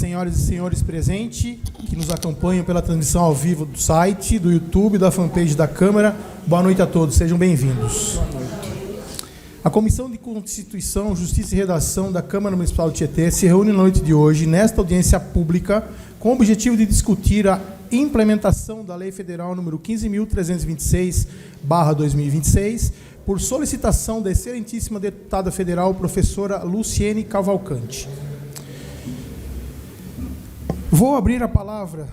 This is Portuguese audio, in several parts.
senhoras e senhores presentes que nos acompanham pela transmissão ao vivo do site, do YouTube, da fanpage da Câmara. Boa noite a todos, sejam bem-vindos. A Comissão de Constituição, Justiça e Redação da Câmara Municipal de Tietê se reúne na noite de hoje, nesta audiência pública, com o objetivo de discutir a implementação da Lei Federal número 15.326/2026, por solicitação da excelentíssima deputada federal, professora Luciene Cavalcante. Vou abrir a palavra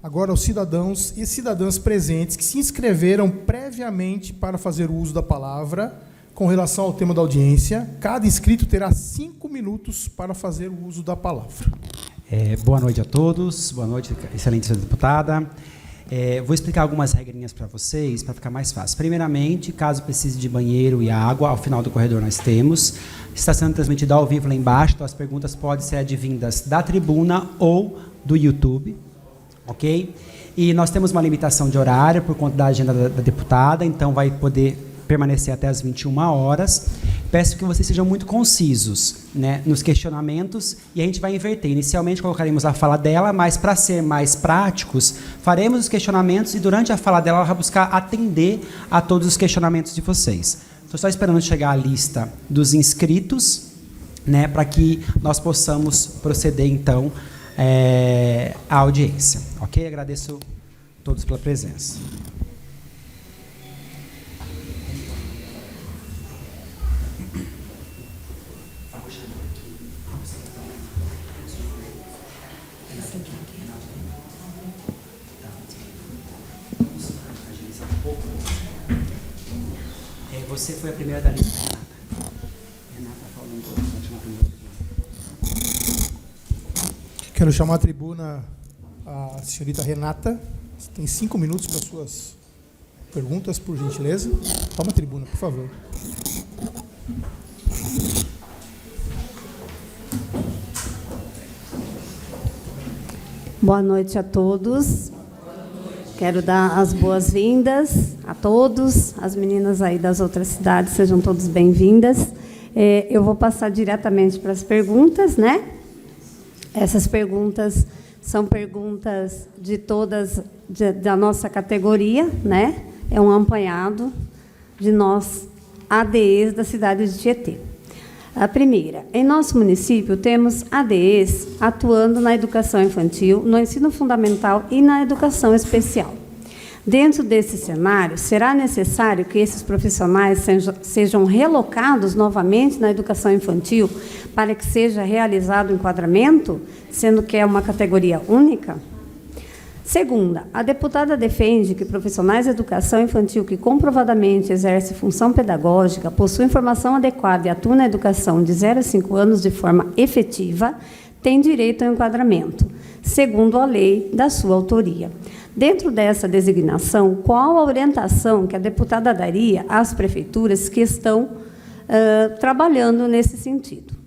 agora aos cidadãos e cidadãs presentes que se inscreveram previamente para fazer o uso da palavra com relação ao tema da audiência. Cada inscrito terá 5 minutos para fazer o uso da palavra. Boa noite a todos, boa noite, excelente deputada. Vou explicar algumas regrinhas para vocês, para ficar mais fácil. Primeiramente, caso precise de banheiro e água, ao final do corredor nós temos. Está sendo transmitido ao vivo lá embaixo, então as perguntas podem ser advindas da tribuna ou do YouTube, ok? E nós temos uma limitação de horário por conta da agenda da deputada, então vai poder permanecer até as 21 horas. Peço que vocês sejam muito concisos, né, nos questionamentos, e a gente vai inverter. Inicialmente colocaremos a fala dela, mas para ser mais práticos, faremos os questionamentos e durante a fala dela ela vai buscar atender a todos os questionamentos de vocês. Estou só esperando chegar a lista dos inscritos, né, para que nós possamos proceder, então, à audiência. Ok? Agradeço a todos pela presença. Você foi a primeira da lista, Renata. Renata falando, pode chamar a primeira. Quero chamar à tribuna a senhorita Renata. Você tem 5 minutos para suas perguntas, por gentileza. Toma a tribuna, por favor. Boa noite a todos. Quero dar as boas-vindas a todos, as meninas aí das outras cidades, sejam todas bem-vindas. Eu vou passar diretamente para as perguntas, né? Essas perguntas são perguntas de todas da nossa categoria, né? É um apanhado de nós, ADEs da cidade de Tietê. A primeira, em nosso município temos ADEs atuando na educação infantil, no ensino fundamental e na educação especial. Dentro desse cenário, será necessário que esses profissionais sejam relocados novamente na educação infantil para que seja realizado o enquadramento, sendo que é uma categoria única? Segunda, a deputada defende que profissionais de educação infantil que comprovadamente exercem função pedagógica, possuem formação adequada e atuam na educação de 0 a 5 anos de forma efetiva, têm direito ao enquadramento, segundo a lei da sua autoria. Dentro dessa designação, qual a orientação que a deputada daria às prefeituras que estão trabalhando nesse sentido?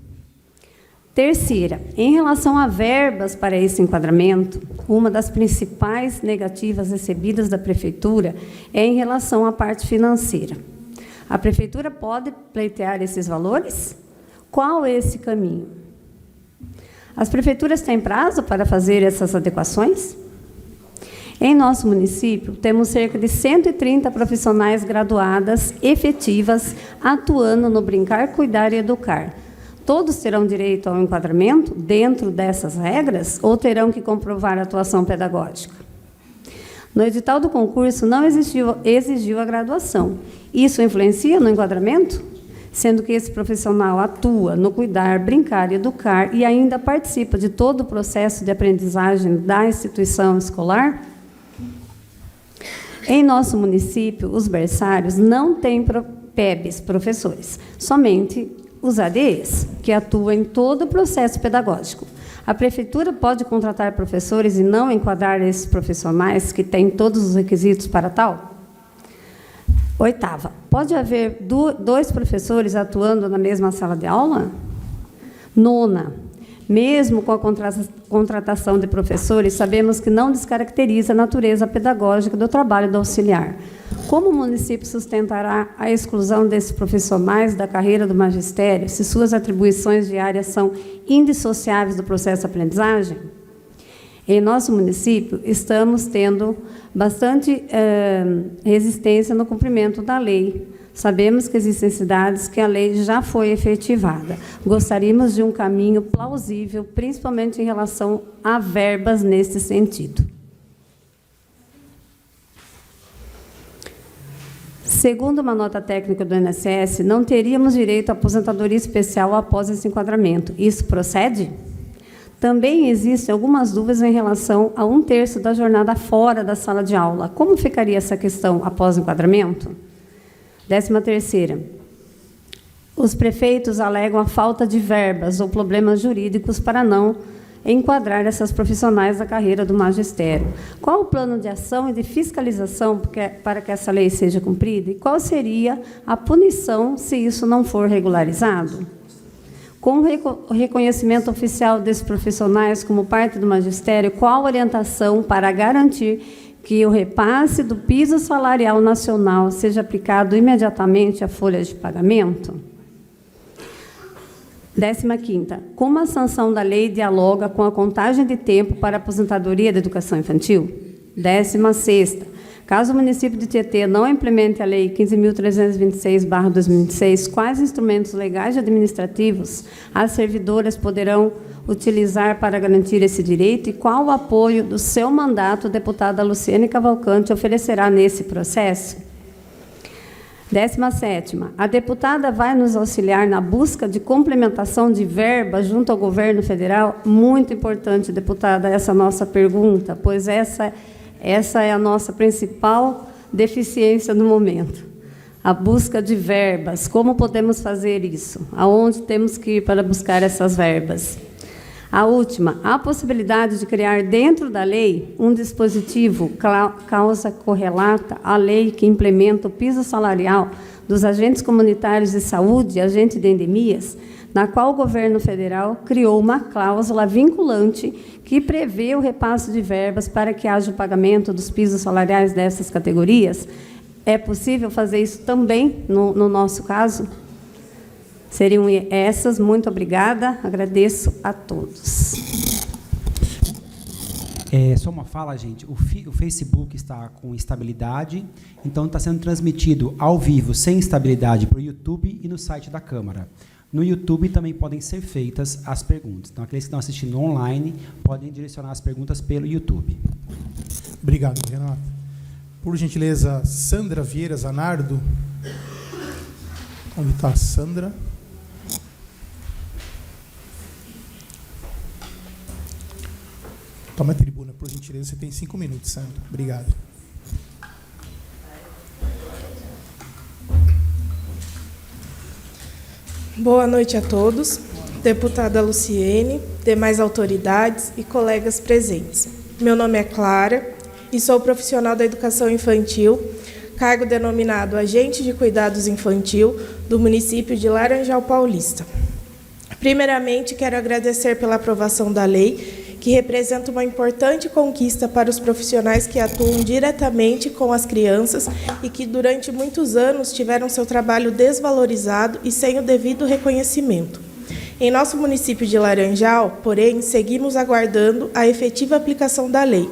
Terceira, em relação a verbas para esse enquadramento, uma das principais negativas recebidas da prefeitura é em relação à parte financeira. A prefeitura pode pleitear esses valores? Qual é esse caminho? As prefeituras têm prazo para fazer essas adequações? Em nosso município, temos cerca de 130 profissionais graduadas efetivas atuando no Brincar, Cuidar e Educar. Todos terão direito ao enquadramento dentro dessas regras ou terão que comprovar a atuação pedagógica? No edital do concurso não exigiu a graduação. Isso influencia no enquadramento? Sendo que esse profissional atua no cuidar, brincar e educar e ainda participa de todo o processo de aprendizagem da instituição escolar? Em nosso município, os berçários não têm PEBs, professores, somente os ADEs, que atuam em todo o processo pedagógico. A prefeitura pode contratar professores e não enquadrar esses profissionais que têm todos os requisitos para tal? Oitava, pode haver 2 professores atuando na mesma sala de aula? Nona, Mesmo com a contratação de professores, sabemos que não descaracteriza a natureza pedagógica do trabalho do auxiliar. Como o município sustentará a exclusão desses profissionais da carreira do magistério, se suas atribuições diárias são indissociáveis do processo de aprendizagem? Em nosso município, estamos tendo bastante resistência no cumprimento da lei. Sabemos que existem cidades que a lei já foi efetivada. Gostaríamos de um caminho plausível, principalmente em relação a verbas nesse sentido. Segundo uma nota técnica do INSS, não teríamos direito à aposentadoria especial após esse enquadramento. Isso procede? Também existem algumas dúvidas em relação a 1/3 da jornada fora da sala de aula. Como ficaria essa questão após o enquadramento? 13ª. Os prefeitos alegam a falta de verbas ou problemas jurídicos para não enquadrar essas profissionais da carreira do magistério. Qual o plano de ação e de fiscalização para que essa lei seja cumprida? E qual seria a punição se isso não for regularizado? Com o reconhecimento oficial desses profissionais como parte do magistério, qual a orientação para garantir que o repasse do piso salarial nacional seja aplicado imediatamente à folha de pagamento? 15ª. Como a sanção da lei dialoga com a contagem de tempo para a aposentadoria da educação infantil? 16ª. Caso o município de Tietê não implemente a Lei 15.326/2006, quais instrumentos legais e administrativos as servidoras poderão utilizar para garantir esse direito e qual o apoio do seu mandato, deputada Luciene Cavalcante, oferecerá nesse processo? 17ª. A deputada vai nos auxiliar na busca de complementação de verba junto ao governo federal? Muito importante, deputada, essa nossa pergunta, pois essa é a nossa principal deficiência no momento. A busca de verbas. Como podemos fazer isso? Aonde temos que ir para buscar essas verbas? A última, há a possibilidade de criar dentro da lei um dispositivo, causa correlata à lei que implementa o piso salarial dos agentes comunitários de saúde e agentes de endemias, na qual o governo federal criou uma cláusula vinculante que prevê o repasse de verbas para que haja o pagamento dos pisos salariais dessas categorias. É possível fazer isso também no nosso caso? Seriam essas. Muito obrigada. Agradeço a todos. Só uma fala, gente. O Facebook está com instabilidade, então está sendo transmitido ao vivo, sem instabilidade, para o YouTube e no site da Câmara. No YouTube também podem ser feitas as perguntas. Então, aqueles que estão assistindo online podem direcionar as perguntas pelo YouTube. Obrigado, Renato. Por gentileza, Sandra Vieira Zanardo. Onde está a Sandra? Toma a tribuna, por gentileza. Você tem 5 minutos, Sandra. Obrigado. Boa noite a todos, deputada Luciene, demais autoridades e colegas presentes. Meu nome é Clara e sou profissional da educação infantil, cargo denominado Agente de Cuidados Infantil do município de Laranjal Paulista. Primeiramente, quero agradecer pela aprovação da lei, que representa uma importante conquista para os profissionais que atuam diretamente com as crianças e que, durante muitos anos, tiveram seu trabalho desvalorizado e sem o devido reconhecimento. Em nosso município de Laranjal, porém, seguimos aguardando a efetiva aplicação da lei.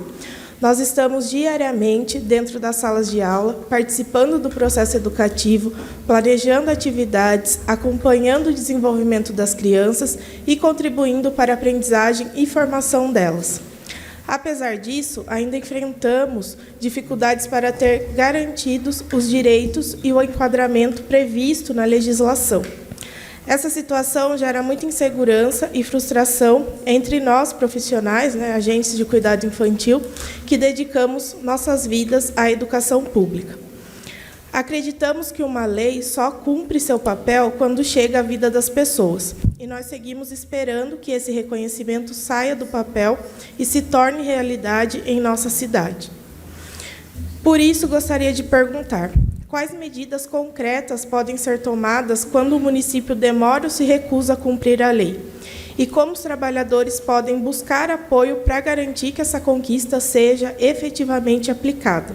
Nós estamos diariamente dentro das salas de aula, participando do processo educativo, planejando atividades, acompanhando o desenvolvimento das crianças e contribuindo para a aprendizagem e formação delas. Apesar disso, ainda enfrentamos dificuldades para ter garantidos os direitos e o enquadramento previsto na legislação. Essa situação gera muita insegurança e frustração entre nós, profissionais, agentes de cuidado infantil, que dedicamos nossas vidas à educação pública. Acreditamos que uma lei só cumpre seu papel quando chega à vida das pessoas, e nós seguimos esperando que esse reconhecimento saia do papel e se torne realidade em nossa cidade. Por isso, gostaria de perguntar: quais medidas concretas podem ser tomadas quando o município demora ou se recusa a cumprir a lei? e como os trabalhadores podem buscar apoio para garantir que essa conquista seja efetivamente aplicada.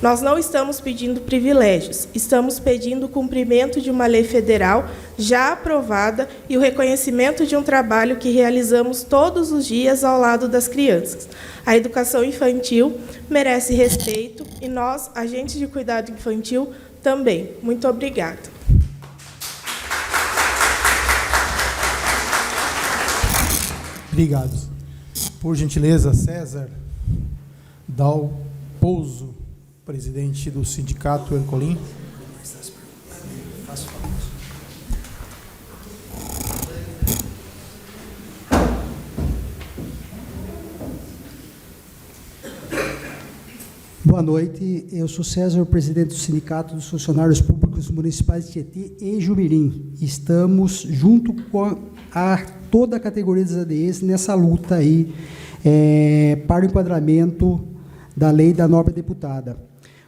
Nós não estamos pedindo privilégios, estamos pedindo o cumprimento de uma lei federal já aprovada e o reconhecimento de um trabalho que realizamos todos os dias ao lado das crianças. A educação infantil merece respeito e nós, agentes de cuidado infantil, também. Muito obrigada. Obrigado. Por gentileza, César Dalpozo, presidente do Sindicato Ercolim. Boa noite, eu sou César, presidente do Sindicato dos Funcionários Públicos Municipais de Tietê e Jumirim. Estamos junto com toda a categoria das ADEs nessa luta aí para o enquadramento da lei da nobre deputada.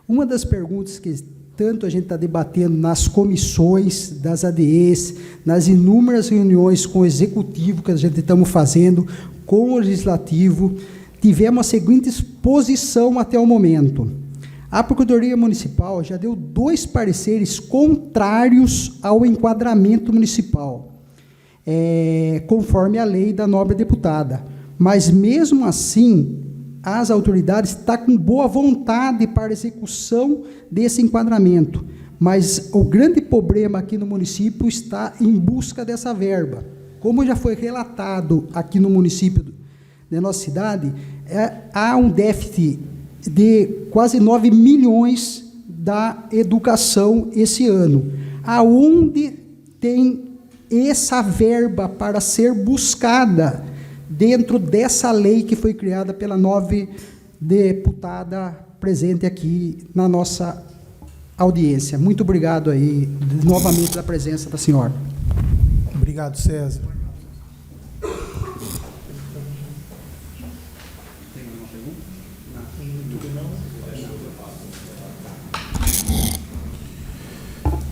Uma das perguntas que tanto a gente está debatendo nas comissões das ADEs, nas inúmeras reuniões com o executivo que a gente estamos fazendo, com o legislativo, tivemos a seguinte exposição até o momento. A Procuradoria Municipal já deu 2 pareceres contrários ao enquadramento municipal, conforme a lei da nobre deputada. Mas, mesmo assim, as autoridades estão com boa vontade para a execução desse enquadramento. Mas o grande problema aqui no município está em busca dessa verba. Como já foi relatado aqui no município da nossa cidade, há um déficit de quase 9 milhões da educação esse ano. Aonde tem essa verba para ser buscada dentro dessa lei que foi criada pela nobre deputada presente aqui na nossa audiência? Muito obrigado aí, novamente, pela presença da senhora. Obrigado, César.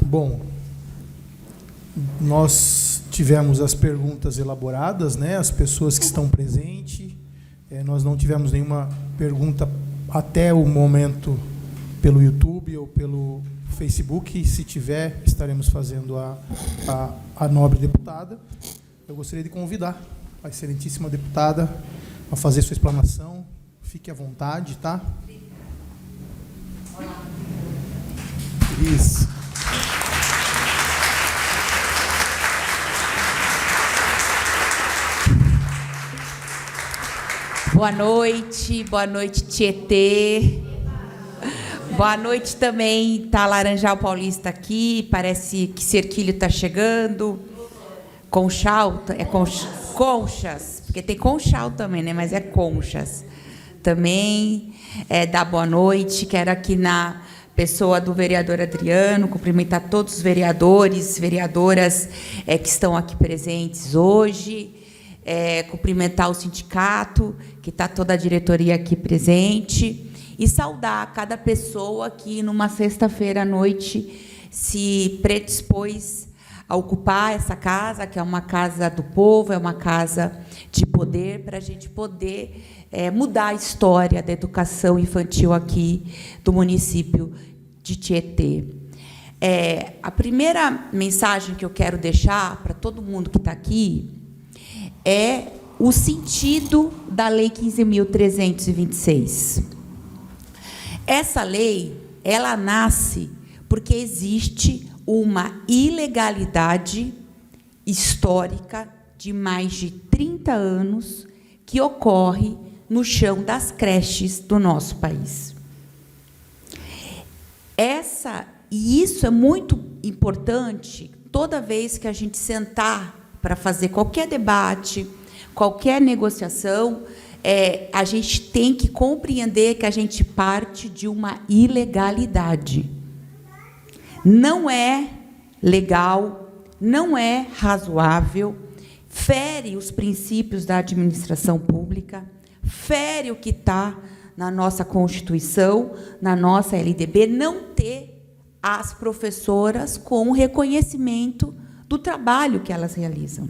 Bom, nós tivemos as perguntas elaboradas, né? As pessoas que estão presentes. Nós não tivemos nenhuma pergunta até o momento pelo YouTube ou pelo Facebook. E, se tiver, estaremos fazendo a nobre deputada. Eu gostaria de convidar a excelentíssima deputada a fazer sua explanação. Fique à vontade, tá? Isso. Boa noite, Tietê. Boa noite também, tá Laranjal Paulista aqui, parece que Cerquilho está chegando. Conchal, Conchas, porque tem Conchal também, né? Mas é Conchas. Também dá boa noite, quero aqui na pessoa do vereador Adriano, cumprimentar todos os vereadores, vereadoras que estão aqui presentes hoje. Cumprimentar o sindicato, que está toda a diretoria aqui presente, e saudar cada pessoa que, numa sexta-feira à noite, se predispôs a ocupar essa casa, que é uma casa do povo, é uma casa de poder, para a gente poder mudar a história da educação infantil aqui do município de Tietê. A primeira mensagem que eu quero deixar para todo mundo que está aqui é o sentido da Lei 15.326. Essa lei, ela nasce porque existe uma ilegalidade histórica de mais de 30 anos que ocorre no chão das creches do nosso país. E isso é muito importante toda vez que a gente sentar para fazer qualquer debate, qualquer negociação, a gente tem que compreender que a gente parte de uma ilegalidade. Não é legal, não é razoável, fere os princípios da administração pública, fere o que está na nossa Constituição, na nossa LDB, não ter as professoras com o reconhecimento do trabalho que elas realizam.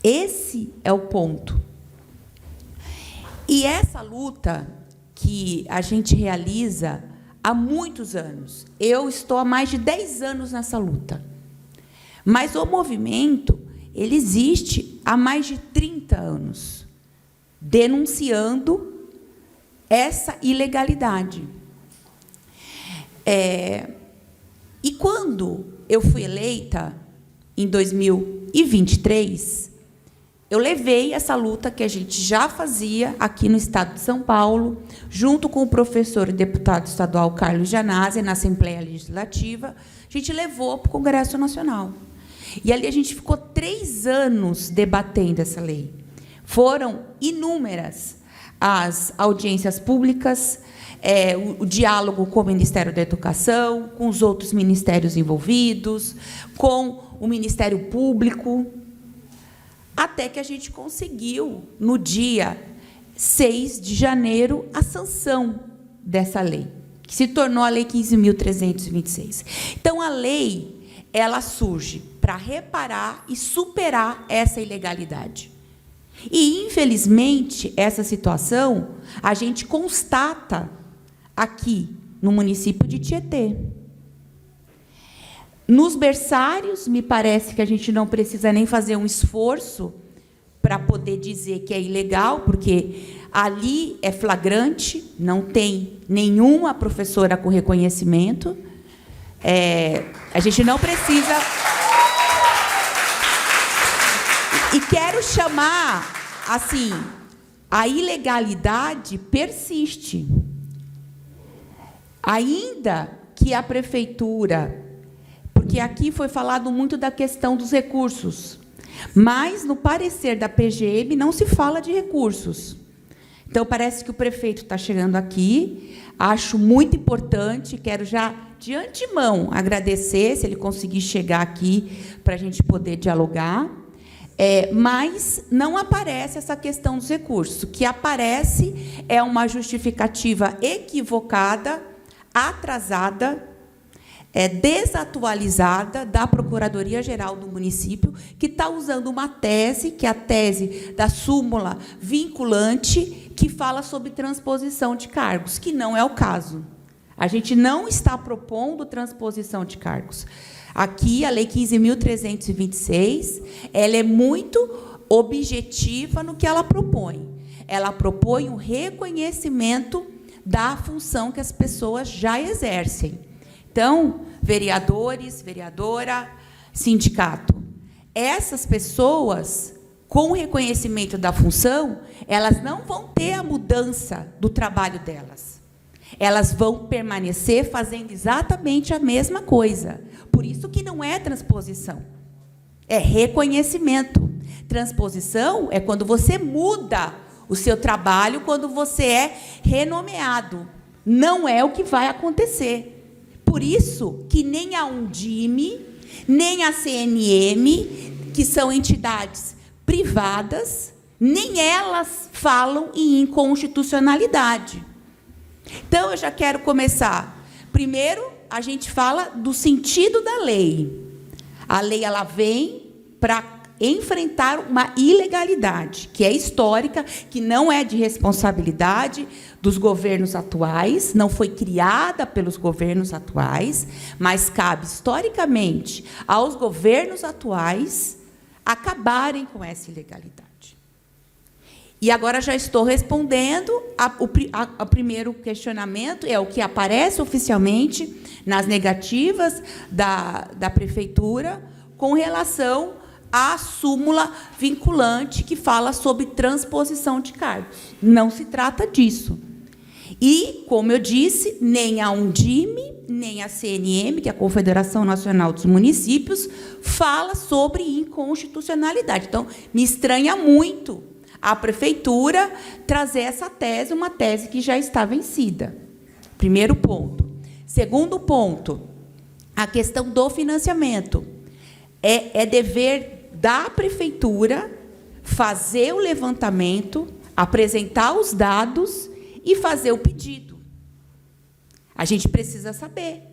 Esse é o ponto. E essa luta que a gente realiza há muitos anos. Eu estou há mais de 10 anos nessa luta. Mas o movimento, ele existe há mais de 30 anos, denunciando essa ilegalidade. E quando eu fui eleita, em 2023, eu levei essa luta que a gente já fazia aqui no Estado de São Paulo, junto com o professor e deputado estadual Carlos Janazzi, na Assembleia Legislativa, a gente levou para o Congresso Nacional. E ali a gente ficou 3 anos debatendo essa lei. Foram inúmeras as audiências públicas, o diálogo com o Ministério da Educação, com os outros ministérios envolvidos, com o Ministério Público, até que a gente conseguiu, no dia 6 de janeiro, a sanção dessa lei, que se tornou a Lei 15.326. Então, a lei, ela surge para reparar e superar essa ilegalidade. E, infelizmente, essa situação a gente constata aqui no município de Tietê. Nos berçários, me parece que a gente não precisa nem fazer um esforço para poder dizer que é ilegal, porque ali é flagrante, não tem nenhuma professora com reconhecimento. A gente não precisa... E quero chamar, assim, a ilegalidade persiste. Ainda que a prefeitura... Porque aqui foi falado muito da questão dos recursos, mas no parecer da PGM não se fala de recursos. Então, parece que o prefeito está chegando aqui, acho muito importante, quero já, de antemão, agradecer, se ele conseguir chegar aqui, para a gente poder dialogar, mas não aparece essa questão dos recursos. O que aparece é uma justificativa equivocada, atrasada, desatualizada da Procuradoria-Geral do município, que está usando uma tese, que é a tese da súmula vinculante, que fala sobre transposição de cargos, que não é o caso. A gente não está propondo transposição de cargos. Aqui, a Lei 15.326, ela é muito objetiva no que ela propõe. Ela propõe um reconhecimento da função que as pessoas já exercem. Então, vereadores, vereadora, sindicato, essas pessoas, com o reconhecimento da função, elas não vão ter a mudança do trabalho delas. Elas vão permanecer fazendo exatamente a mesma coisa. Por isso que não é transposição, é reconhecimento. Transposição é quando você muda o seu trabalho, quando você é renomeado. Não é o que vai acontecer. Por isso que nem a Undime, nem a CNM, que são entidades privadas, nem elas falam em inconstitucionalidade. Então, eu já quero começar. Primeiro, a gente fala do sentido da lei. A lei, ela vem para enfrentar uma ilegalidade, que é histórica, que não é de responsabilidade dos governos atuais, não foi criada pelos governos atuais, mas cabe, historicamente, aos governos atuais acabarem com essa ilegalidade. E agora já estou respondendo ao primeiro questionamento, é o que aparece oficialmente nas negativas da prefeitura com relação à súmula vinculante que fala sobre transposição de cargos. Não se trata disso. E, como eu disse, nem a Undime, nem a CNM, que é a Confederação Nacional dos Municípios, fala sobre inconstitucionalidade. Então, me estranha muito a prefeitura trazer essa tese, uma tese que já está vencida. Primeiro ponto. Segundo ponto, a questão do financiamento. É dever da prefeitura fazer o levantamento, apresentar os dados e fazer o pedido. A gente precisa saber.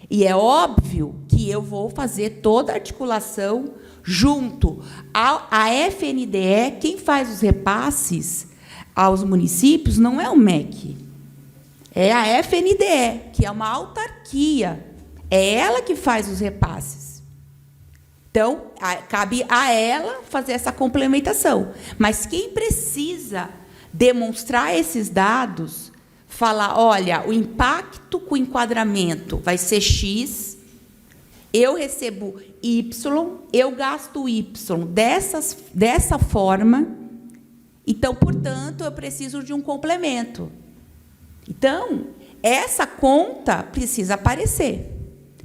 E é óbvio que eu vou fazer toda a articulação junto à FNDE. Quem faz os repasses aos municípios não é o MEC, é a FNDE, que é uma autarquia. É ela que faz os repasses. Então, cabe a ela fazer essa complementação. Mas quem precisa demonstrar esses dados, falar, olha, o impacto com o enquadramento vai ser X, eu recebo Y, eu gasto Y dessa forma, então, portanto, eu preciso de um complemento. Então, essa conta precisa aparecer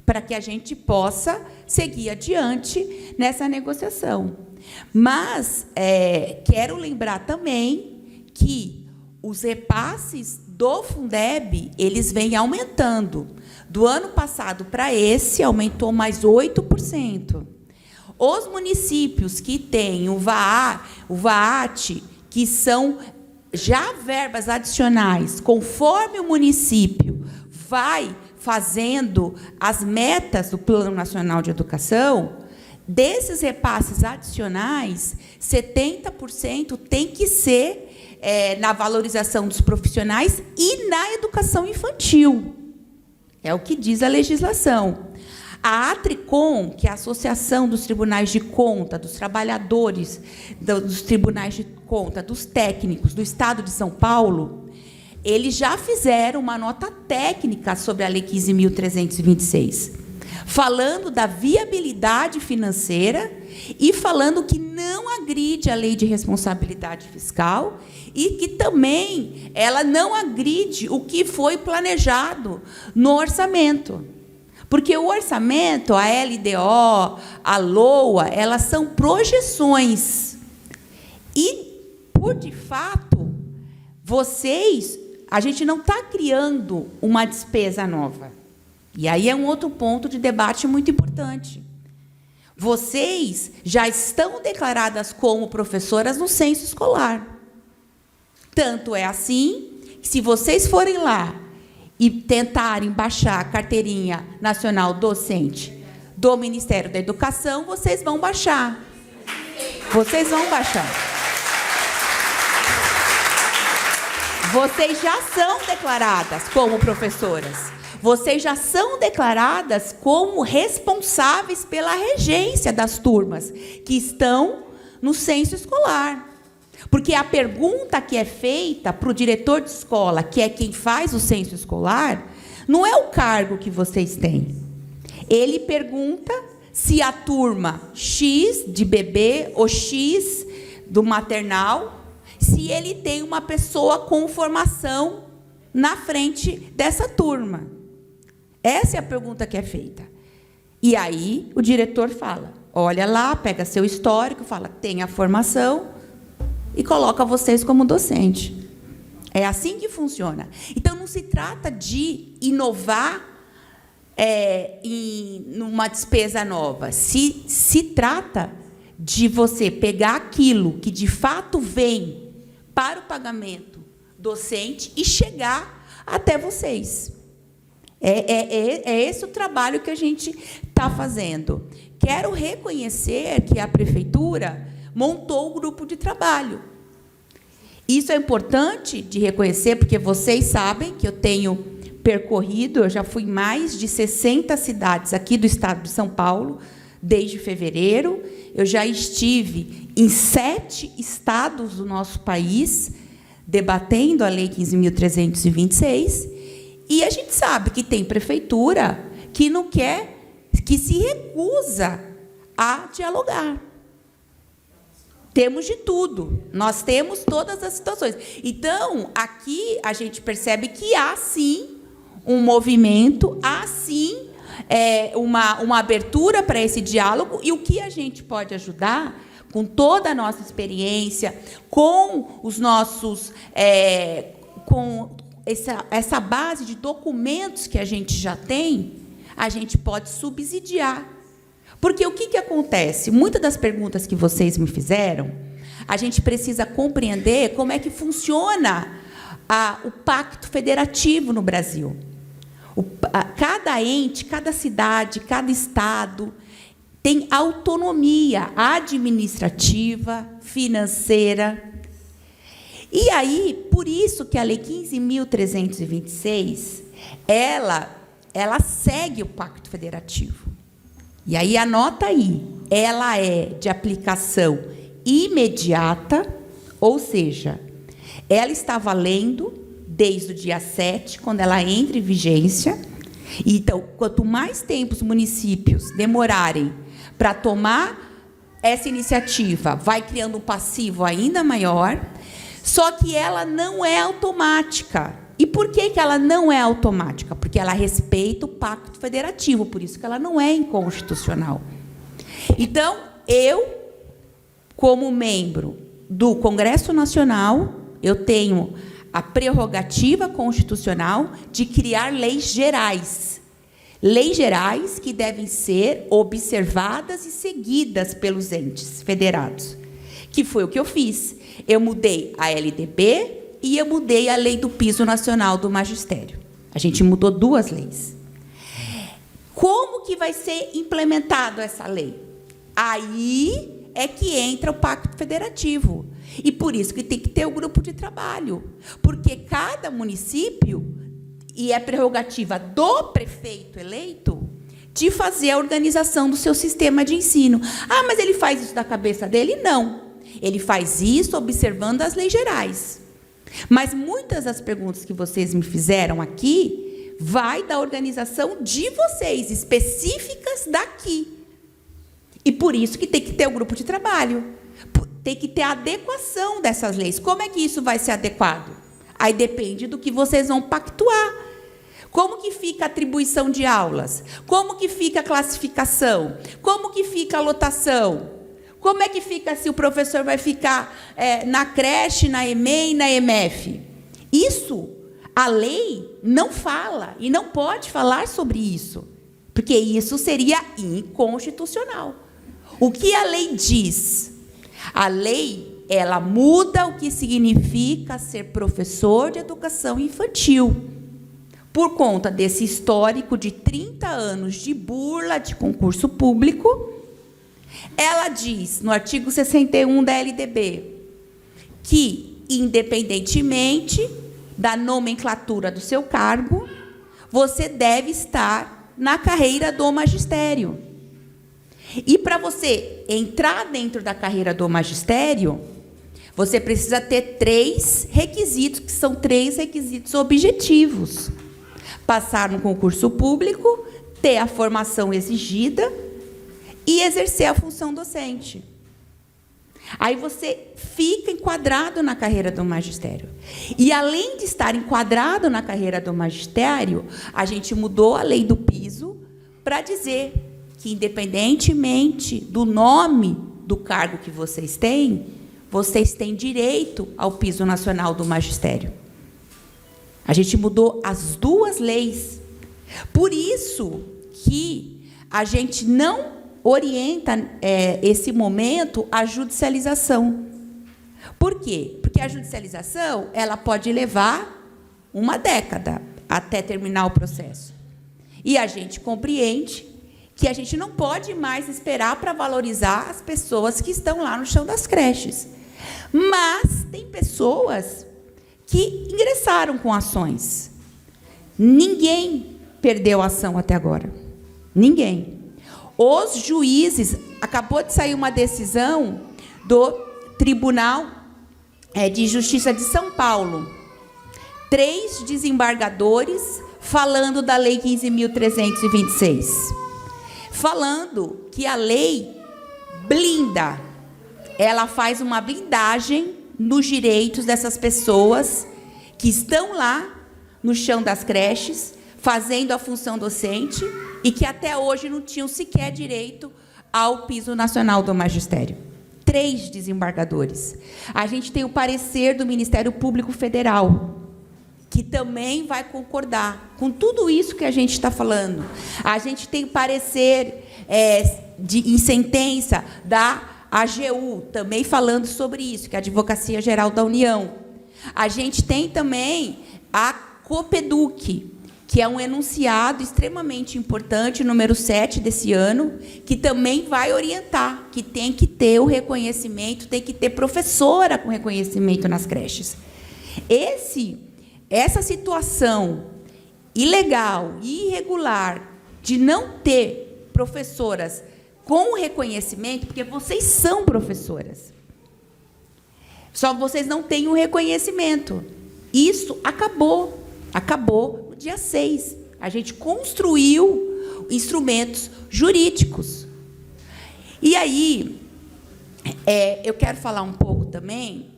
para que a gente possa seguir adiante nessa negociação. Mas quero lembrar também que os repasses do Fundeb, eles vêm aumentando. Do ano passado para esse, aumentou mais 8%. Os municípios que têm o VAAT, que são já verbas adicionais, conforme o município vai fazendo as metas do Plano Nacional de Educação, desses repasses adicionais, 70% tem que ser na valorização dos profissionais e na educação infantil. É o que diz a legislação. A ATRICOM, que é a Associação dos Tribunais de Conta, dos trabalhadores dos Tribunais de Conta, dos técnicos do Estado de São Paulo, eles já fizeram uma nota técnica sobre a Lei 15.326, falando da viabilidade financeira e falando que não agride a Lei de Responsabilidade Fiscal e que também ela não agride o que foi planejado no orçamento. Porque o orçamento, a LDO, a LOA, elas são projeções. E, por de fato, a gente não está criando uma despesa nova. E aí é um outro ponto de debate muito importante. Vocês já estão declaradas como professoras no censo escolar. Tanto é assim que, se vocês forem lá e tentarem baixar a carteirinha nacional docente do Ministério da Educação, vocês vão baixar. Vocês vão baixar. Vocês já são declaradas como professoras. Vocês já são declaradas como responsáveis pela regência das turmas que estão no censo escolar. Porque a pergunta que é feita para o diretor de escola, que é quem faz o censo escolar, não é o cargo que vocês têm. Ele pergunta se a turma X de bebê ou X do maternal, se ele tem uma pessoa com formação na frente dessa turma. Essa é a pergunta que é feita. E aí o diretor fala, olha lá, pega seu histórico, fala, tem a formação, e coloca vocês como docente. É assim que funciona. Então, não se trata de inovar numa despesa nova. Se trata de você pegar aquilo que, de fato, vem para o pagamento docente e chegar até vocês. É esse o trabalho que a gente está fazendo. Quero reconhecer que a Prefeitura montou o grupo de trabalho. Isso é importante de reconhecer, porque vocês sabem que eu tenho percorrido, eu já fui em mais de 60 cidades aqui do estado de São Paulo, desde fevereiro. Eu já estive em 7 estados do nosso país, debatendo a Lei 15.326, e a gente sabe que tem prefeitura que não quer, que se recusa a dialogar. Temos de tudo, nós temos todas as situações. Então, aqui a gente percebe que há, sim, um movimento, há, sim, uma abertura para esse diálogo, e o que a gente pode ajudar, com toda a nossa experiência, com os nossos... com essa base de documentos que a gente já tem, a gente pode subsidiar. Porque o que acontece? Muitas das perguntas que vocês me fizeram, a gente precisa compreender como é que funciona o pacto federativo no Brasil. Cada ente, cada cidade, cada estado tem autonomia administrativa, financeira. E aí, por isso que a Lei 15.326, ela segue o Pacto Federativo. E aí, anota aí, ela é de aplicação imediata, ou seja, ela está valendo desde o dia 7, quando ela entra em vigência. Então, quanto mais tempo os municípios demorarem para tomar essa iniciativa, vai criando um passivo ainda maior, só que ela não é automática. E por que ela não é automática? Porque ela respeita o Pacto Federativo, por isso que ela não é inconstitucional. Então, eu, como membro do Congresso Nacional, eu tenho a prerrogativa constitucional de criar leis gerais. Leis gerais que devem ser observadas e seguidas pelos entes federados. Que foi o que eu fiz. Eu mudei a LDB e eu mudei a Lei do Piso Nacional do Magistério. A gente mudou 2 leis. Como que vai ser implementada essa lei? Aí é que entra o Pacto Federativo. E por isso que tem que ter o grupo de trabalho. Porque cada município, e é prerrogativa do prefeito eleito, de fazer a organização do seu sistema de ensino. Ah, mas ele faz isso da cabeça dele? Não. Ele faz isso observando as leis gerais. Mas muitas das perguntas que vocês me fizeram aqui vai da organização de vocês, específicas daqui. E por isso que tem que ter o grupo de trabalho. Tem que ter a adequação dessas leis. Como é que isso vai ser adequado? Aí depende do que vocês vão pactuar. Como que fica a atribuição de aulas? Como que fica a classificação? Como que fica a lotação? Como é que fica se o professor vai ficar na creche, na EMEI e na EMF? Isso, a lei não fala e não pode falar sobre isso, porque isso seria inconstitucional. O que a lei diz? A lei, ela muda o que significa ser professor de educação infantil. Por conta desse histórico de 30 anos de burla de concurso público, ela diz, no artigo 61 da LDB, que, independentemente da nomenclatura do seu cargo, você deve estar na carreira do magistério. E para você entrar dentro da carreira do magistério, você precisa ter 3 requisitos, que são 3 requisitos objetivos. Passar no concurso público, ter a formação exigida e exercer a função docente. Aí você fica enquadrado na carreira do magistério. E, além de estar enquadrado na carreira do magistério, a gente mudou a lei do piso para dizer que, independentemente do nome do cargo que vocês têm direito ao piso nacional do magistério. A gente mudou as 2 leis. Por isso que a gente não orienta esse momento à judicialização. Por quê? Porque a judicialização ela pode levar 1 década até terminar o processo. E a gente compreende que a gente não pode mais esperar para valorizar as pessoas que estão lá no chão das creches. Mas tem pessoas que ingressaram com ações. Ninguém perdeu a ação até agora. Ninguém. Os juízes, acabou de sair uma decisão do Tribunal de Justiça de São Paulo. 3 desembargadores falando da Lei 15.326. Falando que a lei blinda, ela faz uma blindagem nos direitos dessas pessoas que estão lá no chão das creches, fazendo a função docente, e que até hoje não tinham sequer direito ao piso nacional do magistério. 3 desembargadores. A gente tem o parecer do Ministério Público Federal, que também vai concordar com tudo isso que a gente está falando. A gente tem o parecer em sentença da AGU, também falando sobre isso, que é a Advocacia Geral da União. A gente tem também a COPEDUC, que é um enunciado extremamente importante, número 7 desse ano, que também vai orientar, que tem que ter o reconhecimento, tem que ter professora com reconhecimento nas creches. Essa situação ilegal e irregular de não ter professoras com reconhecimento, porque vocês são professoras, só vocês não têm o reconhecimento. Isso acabou no dia 6. A gente construiu instrumentos jurídicos. E aí, eu quero falar um pouco também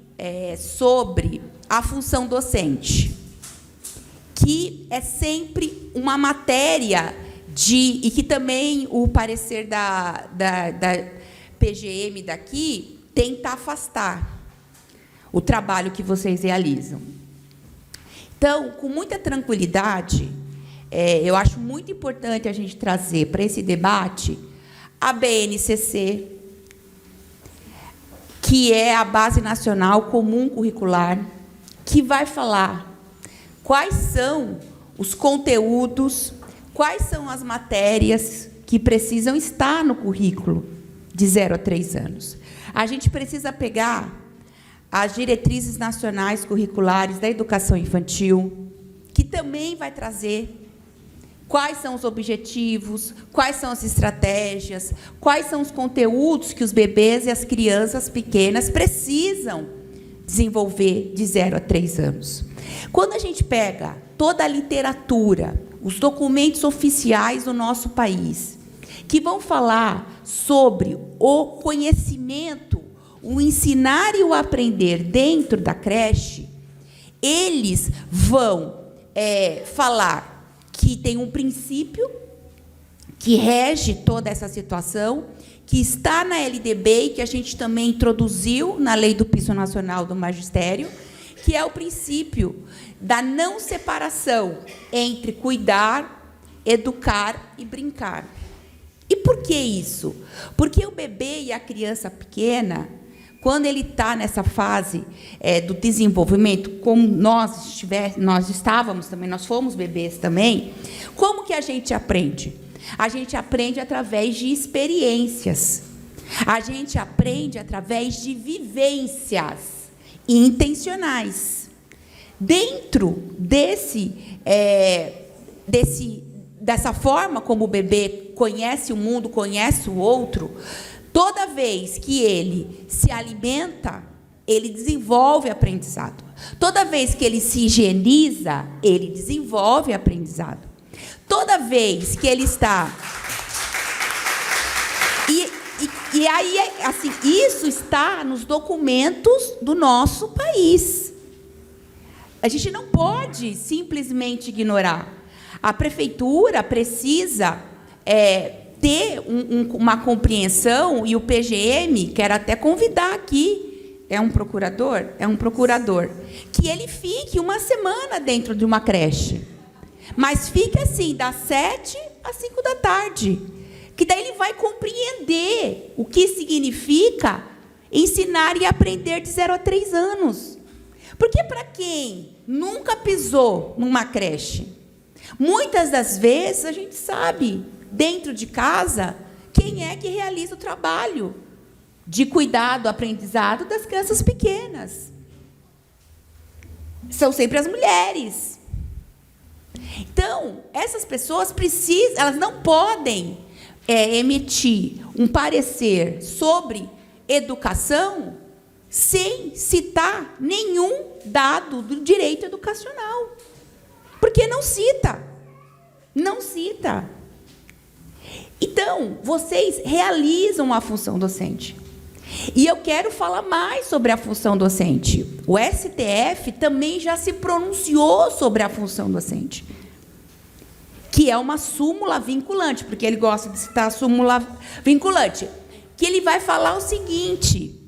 sobre a função docente, que é sempre uma matéria e que também o parecer da PGM daqui tenta afastar o trabalho que vocês realizam. Então, com muita tranquilidade, eu acho muito importante a gente trazer para esse debate a BNCC, que é a Base Nacional Comum Curricular, que vai falar quais são os conteúdos, quais são as matérias que precisam estar no currículo de 0 a 3 anos. A gente precisa pegar as diretrizes nacionais curriculares da educação infantil, que também vai trazer quais são os objetivos, quais são as estratégias, quais são os conteúdos que os bebês e as crianças pequenas precisam desenvolver de 0 a 3 anos. Quando a gente pega toda a literatura, os documentos oficiais do nosso país, que vão falar sobre o conhecimento, o ensinar e o aprender dentro da creche, eles vão falar que tem um princípio que rege toda essa situação, que está na LDB e que a gente também introduziu na Lei do Piso Nacional do Magistério, que é o princípio da não separação entre cuidar, educar e brincar. E por que isso? Porque o bebê e a criança pequena, quando ele está nessa fase do desenvolvimento, como nós estávamos também, nós fomos bebês também, como que a gente aprende? A gente aprende através de experiências. A gente aprende através de vivências intencionais. Dentro dessa forma como o bebê conhece o mundo, conhece o outro, toda vez que ele se alimenta, ele desenvolve aprendizado. Toda vez que ele se higieniza, ele desenvolve aprendizado. Toda vez que ele está... E aí, assim, isso está nos documentos do nosso país. A gente não pode simplesmente ignorar. A prefeitura precisa ter uma compreensão, e o PGM, quero até convidar aqui, é um procurador, que ele fique uma semana dentro de uma creche. Mas fique assim, das 7 às 5 da tarde. Que daí ele vai compreender o que significa ensinar e aprender de 0 a 3 anos. Porque para quem nunca pisou numa creche, muitas das vezes a gente sabe, dentro de casa, quem é que realiza o trabalho de cuidado, aprendizado das crianças pequenas. São sempre as mulheres. Então, essas pessoas precisam, elas não podem emitir um parecer sobre educação sem citar nenhum dado do direito educacional. Porque não cita. Não cita. Então, vocês realizam a função docente. E eu quero falar mais sobre a função docente. O STF também já se pronunciou sobre a função docente, que é uma súmula vinculante, porque ele gosta de citar a súmula vinculante, que ele vai falar o seguinte,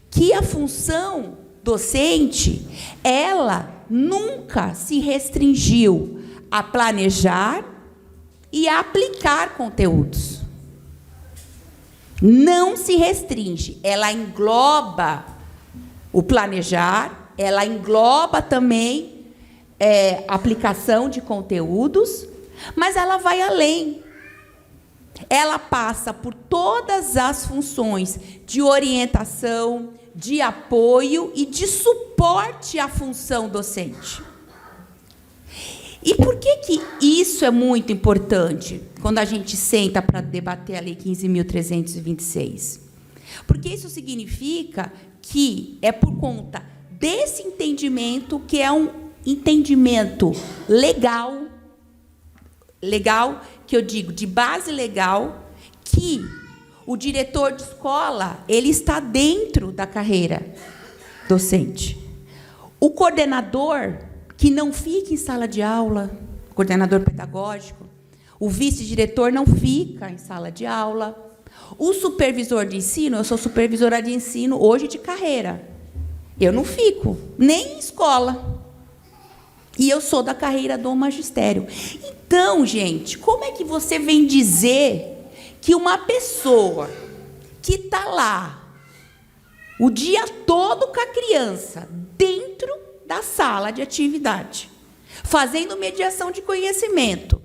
que a função docente, ela nunca se restringiu a planejar e a aplicar conteúdos. Não se restringe, ela engloba o planejar, ela engloba também aplicação de conteúdos, mas ela vai além. Ela passa por todas as funções de orientação, de apoio e de suporte à função docente. E por que isso é muito importante quando a gente senta para debater a Lei 15.326? Porque isso significa que é por conta desse entendimento, que é um entendimento legal, que eu digo, de base legal, que o diretor de escola, ele está dentro da carreira docente. O coordenador, que não fica em sala de aula, coordenador pedagógico, o vice-diretor não fica em sala de aula, o supervisor de ensino, eu sou supervisora de ensino hoje de carreira, eu não fico nem em escola. E eu sou da carreira do magistério. Então, gente, como é que você vem dizer que uma pessoa que está lá o dia todo com a criança, dentro da sala de atividade, fazendo mediação de conhecimento,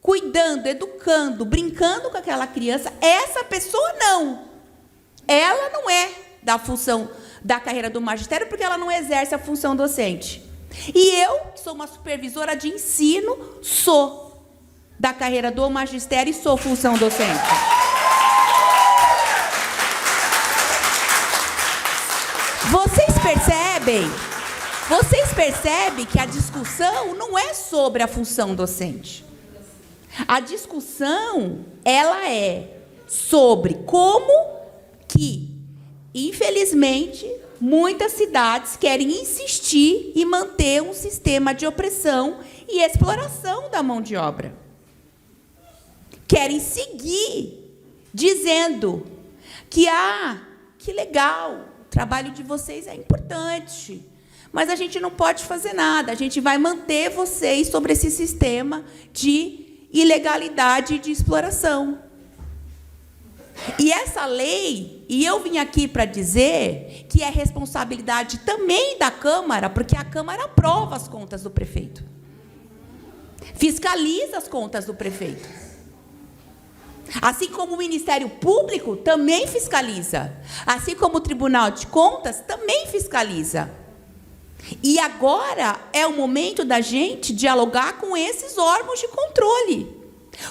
cuidando, educando, brincando com aquela criança, essa pessoa não. Ela não é da função da carreira do magistério, porque ela não exerce a função docente. E eu, que sou uma supervisora de ensino, sou da carreira do magistério e sou função docente. Vocês percebem que a discussão não é sobre a função docente. A discussão, ela é sobre como que, infelizmente, muitas cidades querem insistir e manter um sistema de opressão e exploração da mão de obra. Querem seguir dizendo que, que legal, o trabalho de vocês é importante, mas a gente não pode fazer nada, a gente vai manter vocês sobre esse sistema de ilegalidade e de exploração. E essa lei, e eu vim aqui para dizer que é responsabilidade também da Câmara, porque a Câmara aprova as contas do prefeito. Fiscaliza as contas do prefeito. Assim como o Ministério Público também fiscaliza. Assim como o Tribunal de Contas também fiscaliza. E agora é o momento da gente dialogar com esses órgãos de controle.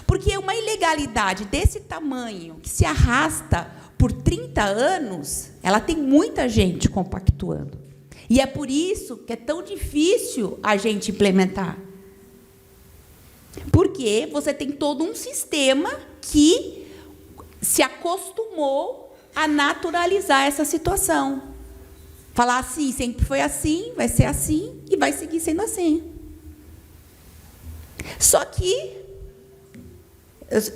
Porque uma ilegalidade desse tamanho, que se arrasta por 30 anos, ela tem muita gente compactuando. E é por isso que é tão difícil a gente implementar. Porque você tem todo um sistema que se acostumou a naturalizar essa situação. Falar assim, sempre foi assim, vai ser assim e vai seguir sendo assim. Só que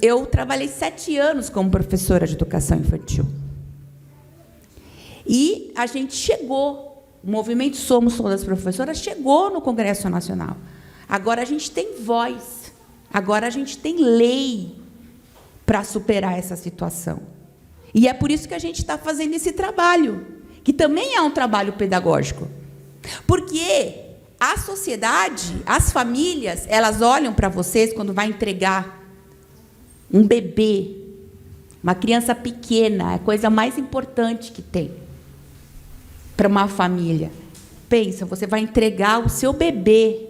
eu trabalhei 7 anos como professora de educação infantil. E a gente chegou, o movimento Somos Todas Professoras chegou no Congresso Nacional. Agora a gente tem voz, agora a gente tem lei para superar essa situação. E é por isso que a gente está fazendo esse trabalho, que também é um trabalho pedagógico. Porque a sociedade, as famílias, elas olham para vocês quando vai entregar um bebê, uma criança pequena, é a coisa mais importante que tem para uma família. Pensa, você vai entregar o seu bebê,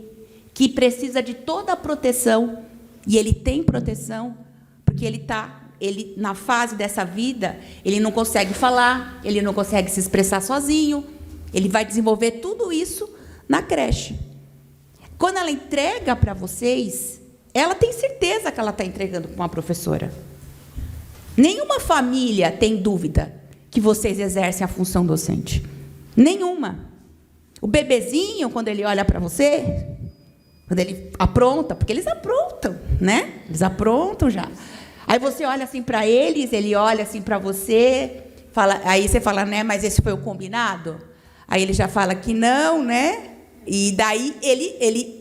que precisa de toda a proteção, e ele tem proteção, porque ele na fase dessa vida, ele não consegue falar, ele não consegue se expressar sozinho, ele vai desenvolver tudo isso na creche. Quando ela entrega para vocês, ela tem certeza que ela está entregando para uma professora. Nenhuma família tem dúvida que vocês exercem a função docente. Nenhuma. O bebezinho, quando ele olha para você, quando ele apronta, porque eles aprontam, né? Eles aprontam já. Aí você olha assim para eles, ele olha assim para você, aí você fala, né? Mas esse foi o combinado? Aí ele já fala que não, né? E daí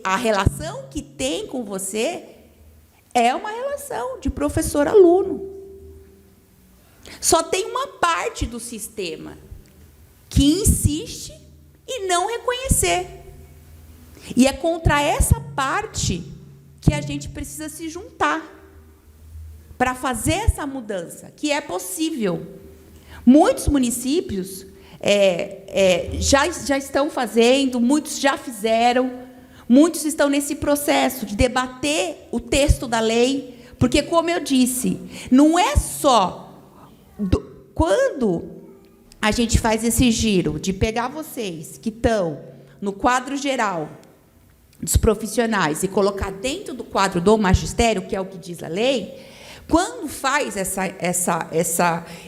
a relação que tem com você é uma relação de professor-aluno. Só tem uma parte do sistema que insiste em não reconhecer. E é contra essa parte que a gente precisa se juntar para fazer essa mudança, que é possível. Muitos municípios já estão fazendo, muitos já fizeram, muitos estão nesse processo de debater o texto da lei, porque, como eu disse, não é só quando a gente faz esse giro de pegar vocês que estão no quadro geral dos profissionais e colocar dentro do quadro do magistério, que é o que diz a lei, quando faz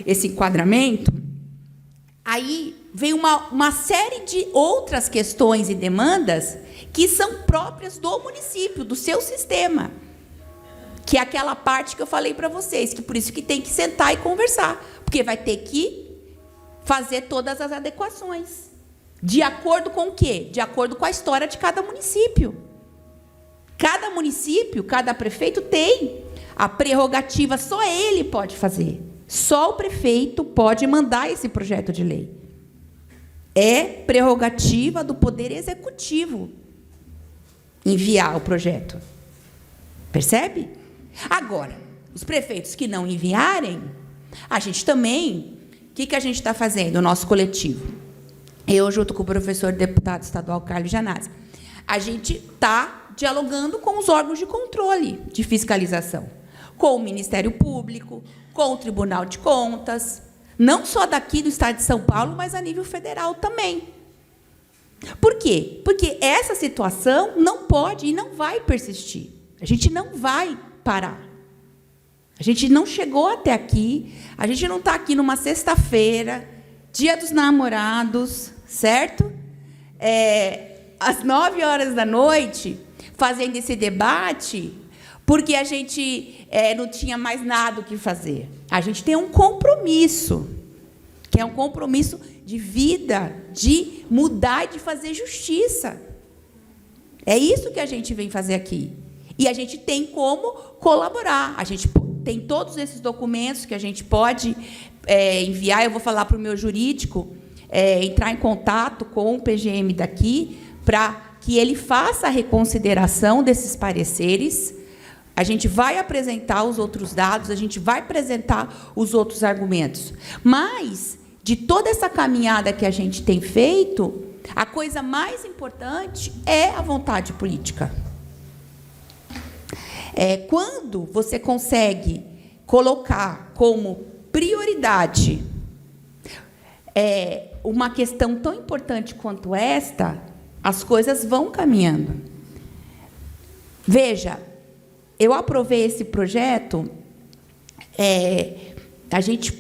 esse enquadramento, aí vem uma série de outras questões e demandas que são próprias do município, do seu sistema, que é aquela parte que eu falei para vocês, que por isso que tem que sentar e conversar, porque vai ter que fazer todas as adequações. De acordo com o quê? De acordo com a história de cada município. Cada município, cada prefeito tem a prerrogativa, só ele pode fazer. Só o prefeito pode mandar esse projeto de lei. É prerrogativa do Poder Executivo enviar o projeto. Percebe? Agora, os prefeitos que não enviarem, a gente também... O que a gente está fazendo, o nosso coletivo? Eu, junto com o professor deputado estadual Carlos Janazzi, a gente está dialogando com os órgãos de controle, de fiscalização, com o Ministério Público, com o Tribunal de Contas, não só daqui do Estado de São Paulo, mas a nível federal também. Por quê? Porque essa situação não pode e não vai persistir. A gente não vai parar. A gente não chegou até aqui, a gente não está aqui numa sexta-feira, Dia dos Namorados, certo? Às 9h, fazendo esse debate, porque a gente não tinha mais nada o que fazer. A gente tem um compromisso, que é um compromisso de vida, de mudar e de fazer justiça. É isso que a gente vem fazer aqui. E a gente tem como colaborar. A gente tem todos esses documentos que a gente pode enviar. Eu vou falar para o meu jurídico entrar em contato com o PGM daqui para que ele faça a reconsideração desses pareceres. A gente vai apresentar os outros dados, a gente vai apresentar os outros argumentos. Mas, de toda essa caminhada que a gente tem feito, a coisa mais importante é a vontade política. Quando você consegue colocar como prioridade uma questão tão importante quanto esta, as coisas vão caminhando. Veja, eu aprovei esse projeto, a gente,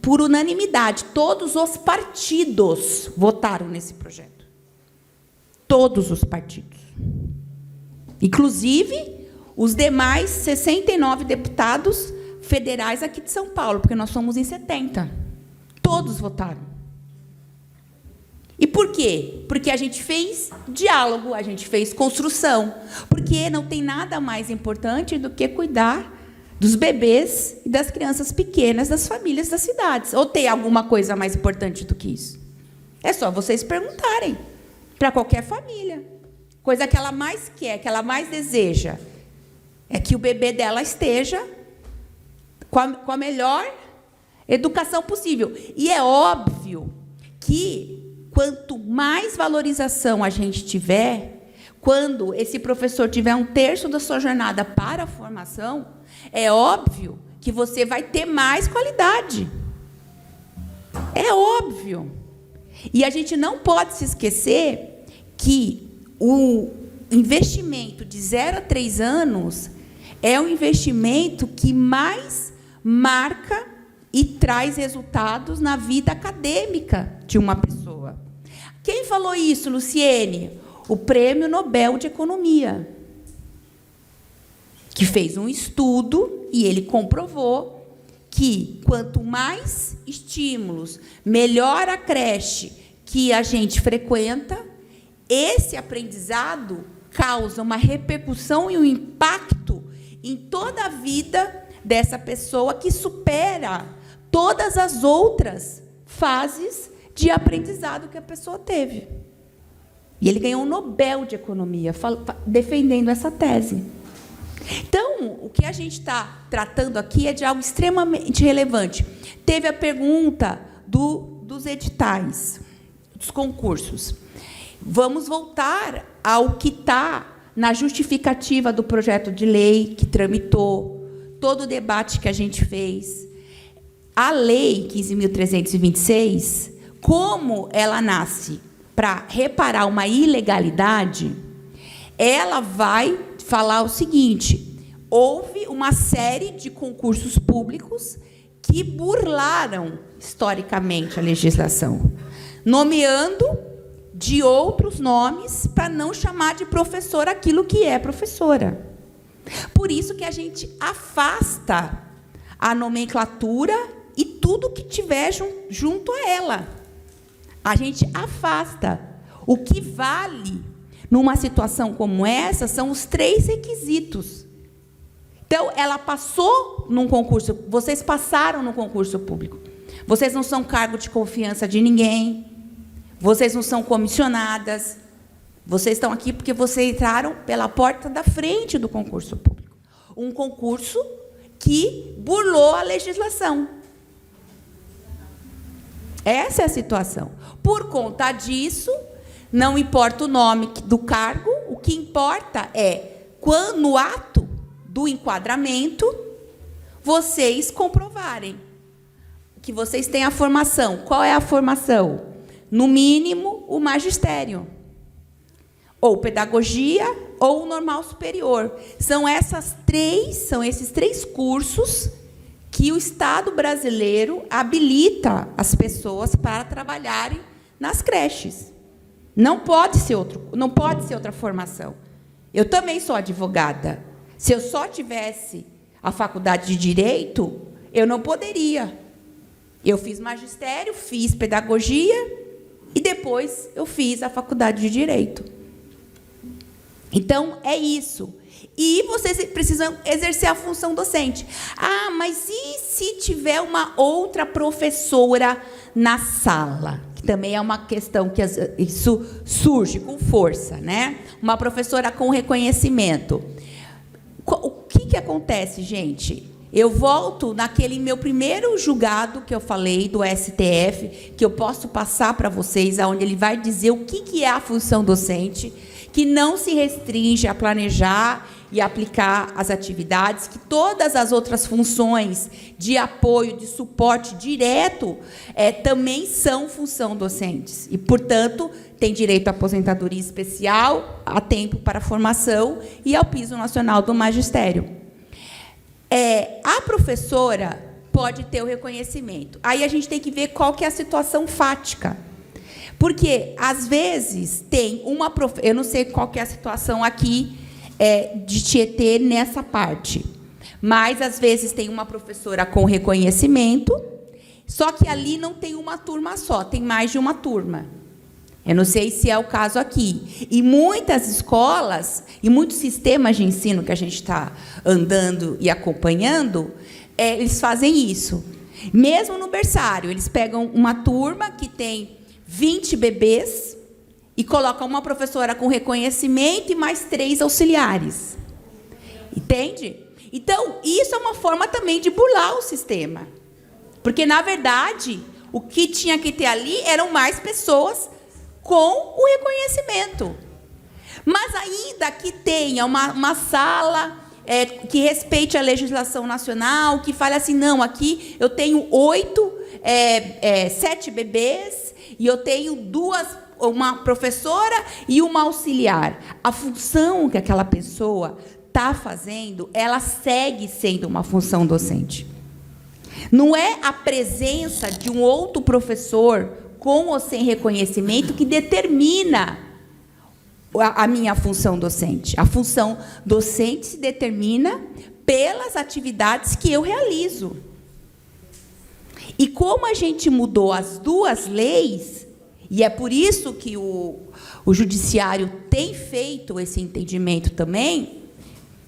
por unanimidade, todos os partidos votaram nesse projeto. Todos os partidos. Inclusive os demais 69 deputados federais aqui de São Paulo, porque nós somos em 70. Todos votaram. E por quê? Porque a gente fez diálogo, a gente fez construção. Porque não tem nada mais importante do que cuidar dos bebês e das crianças pequenas das famílias das cidades. Ou tem alguma coisa mais importante do que isso? É só vocês perguntarem para qualquer família. Coisa que ela mais quer, que ela mais deseja, é que o bebê dela esteja com a melhor educação possível. E é óbvio que, quanto mais valorização a gente tiver, quando esse professor tiver 1/3 da sua jornada para a formação, é óbvio que você vai ter mais qualidade. É óbvio. E a gente não pode se esquecer que o investimento de 0 a 3 anos é o investimento que mais marca e traz resultados na vida acadêmica de uma pessoa. Quem falou isso, Luciene? O Prêmio Nobel de Economia, que fez um estudo e ele comprovou que, quanto mais estímulos, melhor a creche que a gente frequenta, esse aprendizado causa uma repercussão e um impacto em toda a vida dessa pessoa, que supera todas as outras fases de aprendizado que a pessoa teve. E ele ganhou um Nobel de Economia defendendo essa tese. Então, o que a gente está tratando aqui é de algo extremamente relevante. Teve a pergunta dos editais, dos concursos. Vamos voltar ao que está na justificativa do projeto de lei que tramitou, todo o debate que a gente fez. A Lei 15.326, como ela nasce para reparar uma ilegalidade, ela vai falar o seguinte: houve uma série de concursos públicos que burlaram historicamente a legislação, nomeando de outros nomes para não chamar de professor aquilo que é professora. Por isso que a gente afasta a nomenclatura e tudo que tiver junto a ela. A gente afasta. O que vale numa situação como essa são os 3 requisitos. Então, ela passou num concurso, vocês passaram no concurso público. Vocês não são cargo de confiança de ninguém, vocês não são comissionadas, vocês estão aqui porque vocês entraram pela porta da frente do concurso público. Um concurso que burlou a legislação. Essa é a situação. Por conta disso, não importa o nome do cargo, o que importa é, quando, no ato do enquadramento, vocês comprovarem que vocês têm a formação. Qual é a formação? No mínimo, o magistério, ou pedagogia, ou o normal superior. São esses três cursos que o Estado brasileiro habilita as pessoas para trabalharem nas creches. Não pode ser outra formação. Eu também sou advogada. Se eu só tivesse a faculdade de Direito, eu não poderia. Eu fiz magistério, fiz pedagogia e depois eu fiz a faculdade de Direito. Então, é isso. E vocês precisam exercer a função docente. Ah, mas e se tiver uma outra professora na sala? Que também é uma questão que isso surge com força, né? Uma professora com reconhecimento. O que acontece, gente? Eu volto naquele meu primeiro julgado que eu falei do STF, que eu posso passar para vocês, onde ele vai dizer o que é a função docente, que não se restringe a planejar e aplicar as atividades, que todas as outras funções de apoio, de suporte direto, também são função docentes. E, portanto, tem direito à aposentadoria especial, a tempo para formação e ao piso nacional do magistério. A professora pode ter o reconhecimento. Aí a gente tem que ver qual que é a situação fática. Porque, às vezes, tem uma professora... Eu não sei qual que é a situação aqui de Tietê nessa parte. Mas, às vezes, tem uma professora com reconhecimento, só que ali não tem uma turma só, tem mais de uma turma. Eu não sei se é o caso aqui. E muitas escolas, e muitos sistemas de ensino que a gente está andando e acompanhando, eles fazem isso. Mesmo no berçário, eles pegam uma turma que tem 20 bebês e colocam uma professora com reconhecimento e mais 3 auxiliares. Entende? Então, isso é uma forma também de burlar o sistema. Porque, na verdade, o que tinha que ter ali eram mais pessoas com o reconhecimento. Mas ainda que tenha uma sala que respeite a legislação nacional, que fale assim, não, aqui eu tenho 7 bebês e eu tenho uma professora e uma auxiliar. A função que aquela pessoa está fazendo, ela segue sendo uma função docente. Não é a presença de um outro professor com ou sem reconhecimento que determina a minha função docente. A função docente se determina pelas atividades que eu realizo. E como a gente mudou as 2 leis, e é por isso que o Judiciário tem feito esse entendimento também,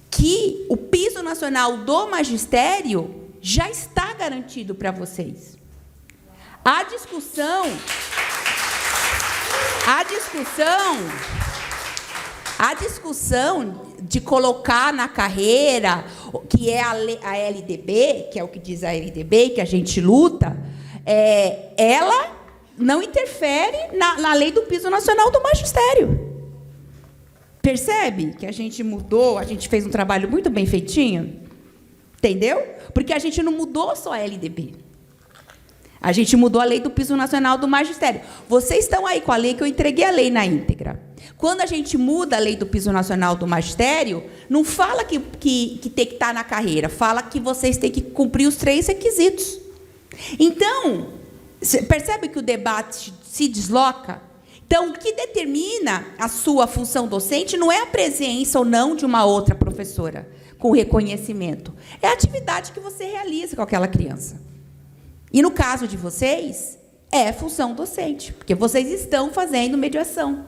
que o piso nacional do magistério já está garantido para vocês. A A discussão de colocar na carreira, que é a LDB, que é o que diz a LDB, que a gente luta, ela não interfere na lei do piso nacional do magistério. Percebe que a gente mudou, a gente fez um trabalho muito bem feitinho? Entendeu? Porque a gente não mudou só a LDB. A gente mudou a lei do piso nacional do magistério. Vocês estão aí com a lei, que eu entreguei a lei na íntegra. Quando a gente muda a lei do piso nacional do magistério, não fala que tem que estar na carreira, fala que vocês têm que cumprir os 3 requisitos. Então, percebe que o debate se desloca? Então, o que determina a sua função docente não é a presença ou não de uma outra professora com reconhecimento. É a atividade que você realiza com aquela criança. E, no caso de vocês, é função docente, porque vocês estão fazendo mediação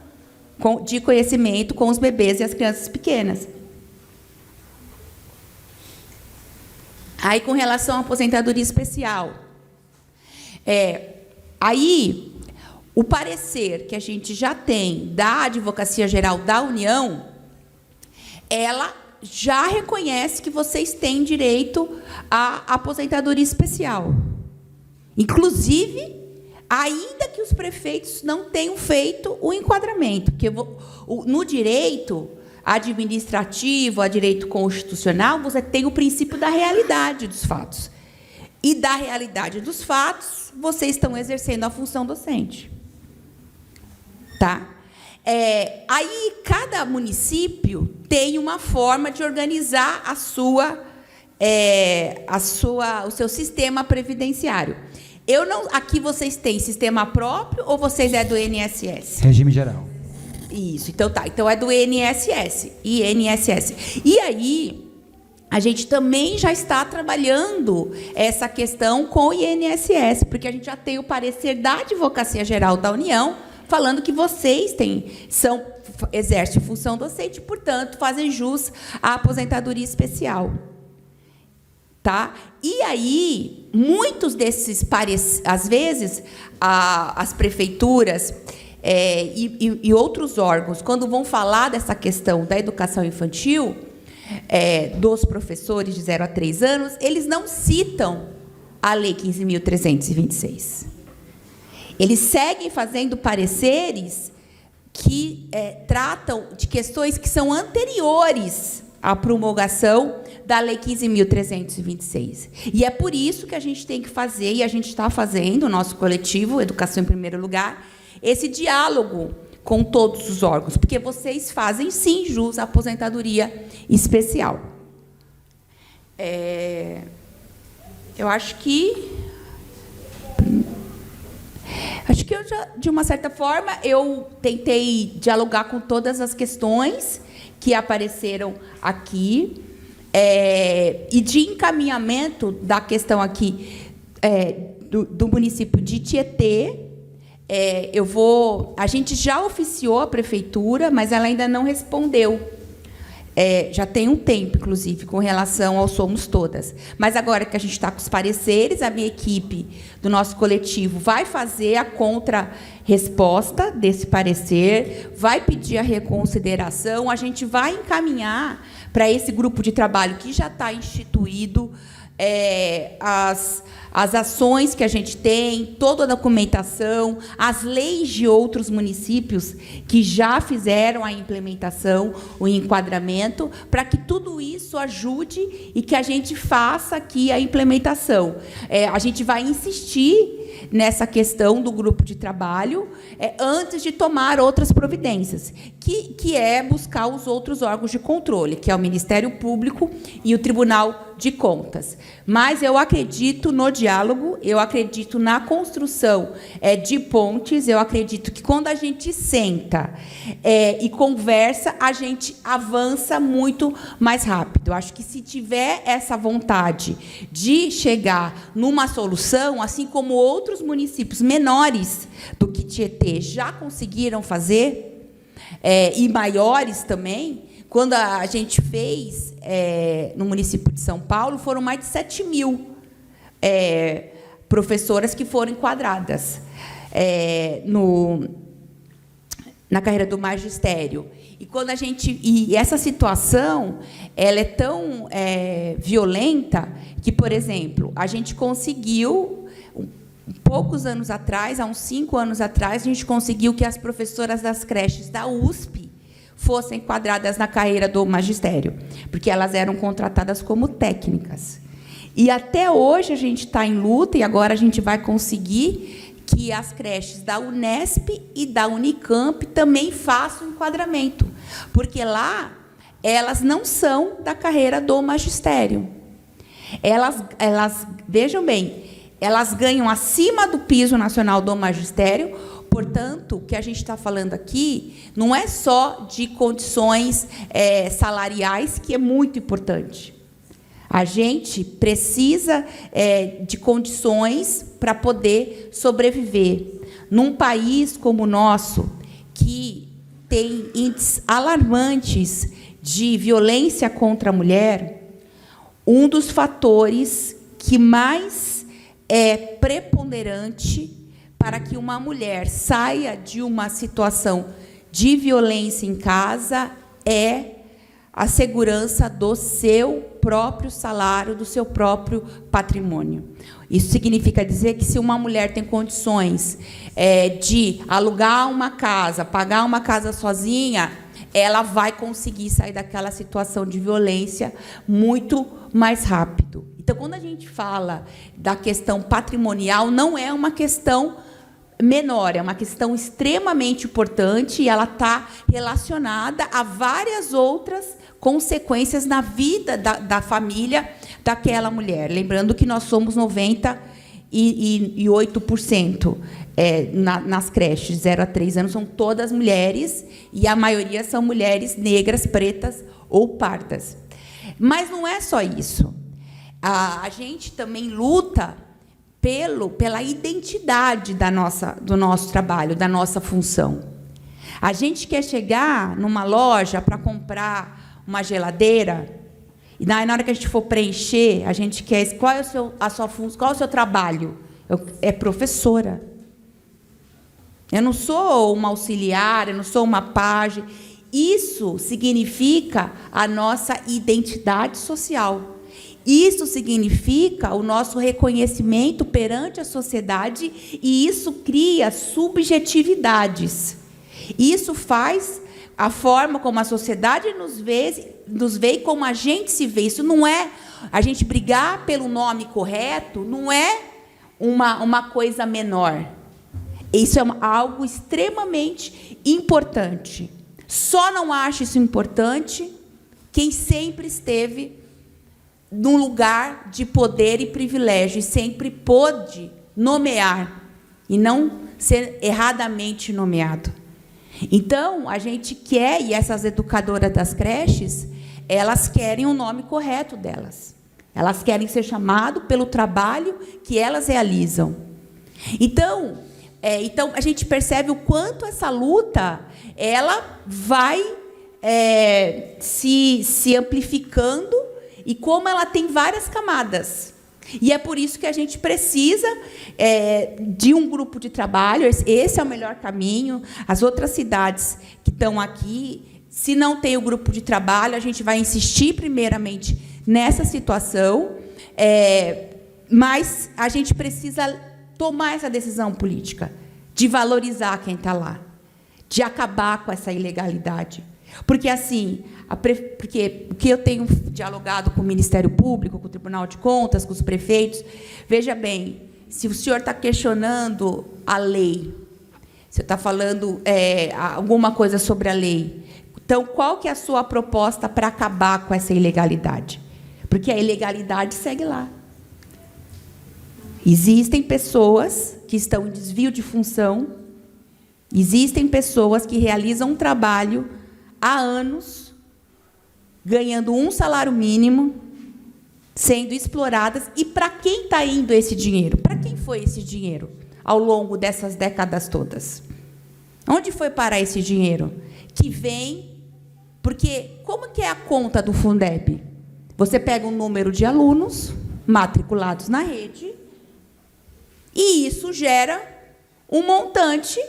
de conhecimento com os bebês e as crianças pequenas. Aí, com relação à aposentadoria especial, aí, o parecer que a gente já tem da Advocacia Geral da União, ela já reconhece que vocês têm direito à aposentadoria especial. Inclusive, ainda que os prefeitos não tenham feito o enquadramento, porque no direito administrativo, a direito constitucional, você tem o princípio da realidade dos fatos. E da realidade dos fatos, vocês estão exercendo a função docente. Tá? Aí, cada município tem uma forma de organizar o seu sistema previdenciário. Aqui vocês têm sistema próprio ou vocês é do INSS? Regime geral. Isso, então tá. Então é do INSS. E aí, a gente também já está trabalhando essa questão com o INSS, porque a gente já tem o parecer da Advocacia Geral da União, falando que vocês exercem função docente, portanto, fazem jus à aposentadoria especial. Tá? E aí, muitos desses às vezes, as prefeituras e outros órgãos, quando vão falar dessa questão da educação infantil, dos professores de 0 a 3 anos, eles não citam a Lei 15.326. Eles seguem fazendo pareceres que tratam de questões que são anteriores à promulgação da Lei 15.326. E é por isso que a gente tem que fazer, e a gente está fazendo, o nosso coletivo, Educação em Primeiro Lugar, esse diálogo com todos os órgãos, porque vocês fazem, sim, jus à aposentadoria especial. Eu acho que eu já, de uma certa forma, eu tentei dialogar com todas as questões que apareceram aqui, e de encaminhamento da questão aqui do município de Tietê. A gente já oficiou a prefeitura, mas ela ainda não respondeu. Já tem um tempo, inclusive, com relação ao Somos Todas. Mas agora que a gente está com os pareceres, a minha equipe do nosso coletivo vai fazer a contra-resposta desse parecer, vai pedir a reconsideração, a gente vai encaminhar para esse grupo de trabalho que já está instituído as ações que a gente tem, toda a documentação, as leis de outros municípios que já fizeram a implementação, o enquadramento, para que tudo isso ajude e que a gente faça aqui a implementação. A gente vai insistir nessa questão do grupo de trabalho antes de tomar outras providências, que é buscar os outros órgãos de controle, que é o Ministério Público e o Tribunal de Contas. Mas eu acredito no diálogo, eu acredito na construção de pontes, eu acredito que quando a gente senta e conversa, a gente avança muito mais rápido. Eu acho que se tiver essa vontade de chegar numa solução, assim como outros municípios menores do que Tietê já conseguiram fazer, e maiores também, quando a gente fez no município de São Paulo, foram mais de 7.000 professoras que foram enquadradas na carreira do magistério. E quando e essa situação, ela é tão violenta que, por exemplo, a gente conseguiu, poucos anos atrás, há uns 5 anos atrás, a gente conseguiu que as professoras das creches da USP fossem enquadradas na carreira do magistério, porque elas eram contratadas como técnicas. E até hoje a gente está em luta, e agora a gente vai conseguir que as creches da Unesp e da Unicamp também façam enquadramento, porque lá elas não são da carreira do magistério. Elas vejam bem, elas ganham acima do piso nacional do magistério. Portanto, o que a gente está falando aqui não é só de condições salariais, que é muito importante. A gente precisa de condições para poder sobreviver. Num país como o nosso, que tem índices alarmantes de violência contra a mulher, um dos fatores que mais é preponderante para que uma mulher saia de uma situação de violência em casa é a segurança do seu próprio salário, do seu próprio patrimônio. Isso significa dizer que, se uma mulher tem condições de alugar uma casa, pagar uma casa sozinha, ela vai conseguir sair daquela situação de violência muito mais rápido. Então, quando a gente fala da questão patrimonial, não é uma questão menor, é uma questão extremamente importante, e ela está relacionada a várias outras consequências na vida da família daquela mulher. Lembrando que nós somos 98% nas creches, 0 a 3 anos, são todas mulheres, e a maioria são mulheres negras, pretas ou pardas. Mas não é só isso. A gente também luta pela identidade do nosso trabalho, da nossa função. A gente quer chegar numa loja para comprar uma geladeira, e na hora que a gente for preencher, a gente quer... Qual é o seu trabalho? É professora. Eu não sou uma auxiliar, eu não sou uma pajem. Isso significa a nossa identidade social. Isso significa o nosso reconhecimento perante a sociedade, e isso cria subjetividades. Isso faz a forma como a sociedade nos vê e como a gente se vê. Isso não é... A gente brigar pelo nome correto não é uma coisa menor. Isso é algo extremamente importante. Só não acha isso importante quem sempre esteve num lugar de poder e privilégio, e sempre pôde nomear, e não ser erradamente nomeado. Então, a gente quer, e essas educadoras das creches, elas querem o nome correto delas. Elas querem ser chamadas pelo trabalho que elas realizam. Então, a gente percebe o quanto essa luta ela vai se amplificando, e como ela tem várias camadas. E é por isso que a gente precisa de um grupo de trabalho. Esse é o melhor caminho. As outras cidades que estão aqui, se não tem o grupo de trabalho, a gente vai insistir primeiramente nessa situação, mas a gente precisa tomar essa decisão política de valorizar quem está lá, de acabar com essa ilegalidade. Porque, assim, porque o que eu tenho dialogado com o Ministério Público, com o Tribunal de Contas, com os prefeitos, veja bem, se o senhor está questionando a lei, se está falando alguma coisa sobre a lei, então, qual que é a sua proposta para acabar com essa ilegalidade? Porque a ilegalidade segue lá. Existem pessoas que estão em desvio de função, existem pessoas que realizam um trabalho há anos, ganhando um salário mínimo, sendo exploradas. E para quem está indo esse dinheiro? Para quem foi esse dinheiro ao longo dessas décadas todas? Onde foi parar esse dinheiro? Que vem... Porque como que é a conta do Fundeb? Você pega um número de alunos matriculados na rede, e isso gera um montante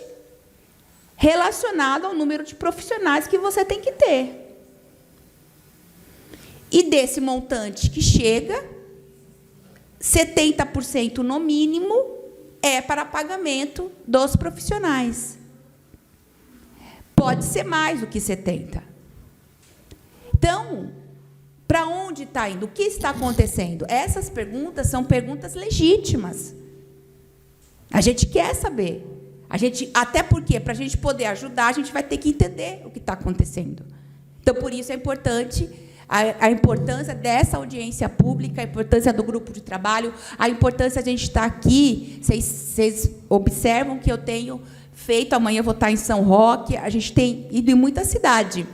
relacionado ao número de profissionais que você tem que ter. E desse montante que chega, 70% no mínimo é para pagamento dos profissionais. Pode ser mais do que 70%. Então, para onde está indo? O que está acontecendo? Essas perguntas são perguntas legítimas. A gente quer saber. Até porque, para a gente poder ajudar, a gente vai ter que entender o que está acontecendo. Então, por isso é importante a importância dessa audiência pública, a importância do grupo de trabalho, a importância de a gente estar aqui. Vocês observam que eu tenho feito, amanhã eu vou estar em São Roque, a gente tem ido em muita cidade.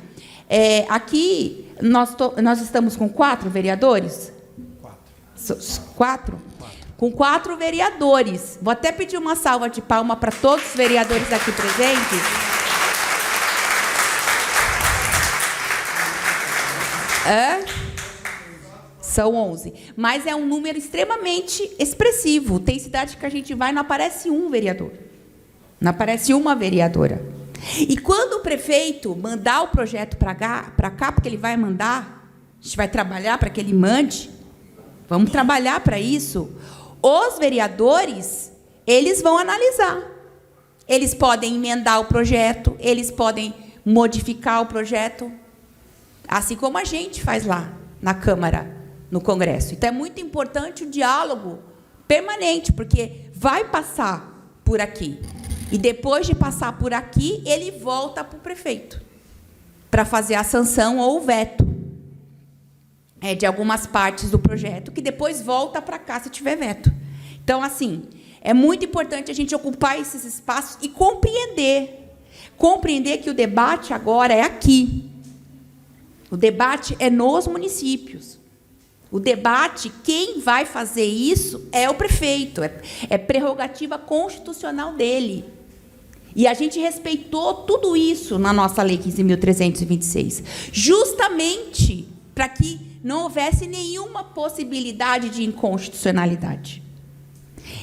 Aqui, nós estamos com 4 vereadores? 4? Com 4 vereadores. Vou até pedir uma salva de palmas para todos os vereadores aqui presentes. São 11. Mas é um número extremamente expressivo. Tem cidade que a gente vai e não aparece um vereador. Não aparece uma vereadora. E quando o prefeito mandar o projeto para cá, porque ele vai mandar, a gente vai trabalhar para que ele mande, vamos trabalhar para isso, os vereadores, eles vão analisar. Eles podem emendar o projeto, eles podem modificar o projeto, assim como a gente faz lá na Câmara, no Congresso. Então, é muito importante o diálogo permanente, porque vai passar por aqui. E, depois de passar por aqui, ele volta para o prefeito para fazer a sanção ou o veto de algumas partes do projeto, que depois volta para cá se tiver veto. Então, assim, é muito importante a gente ocupar esses espaços e compreender que o debate agora é aqui. O debate é nos municípios. O debate, quem vai fazer isso é o prefeito, é prerrogativa constitucional dele. E a gente respeitou tudo isso na nossa Lei 15.326, justamente para que não houvesse nenhuma possibilidade de inconstitucionalidade.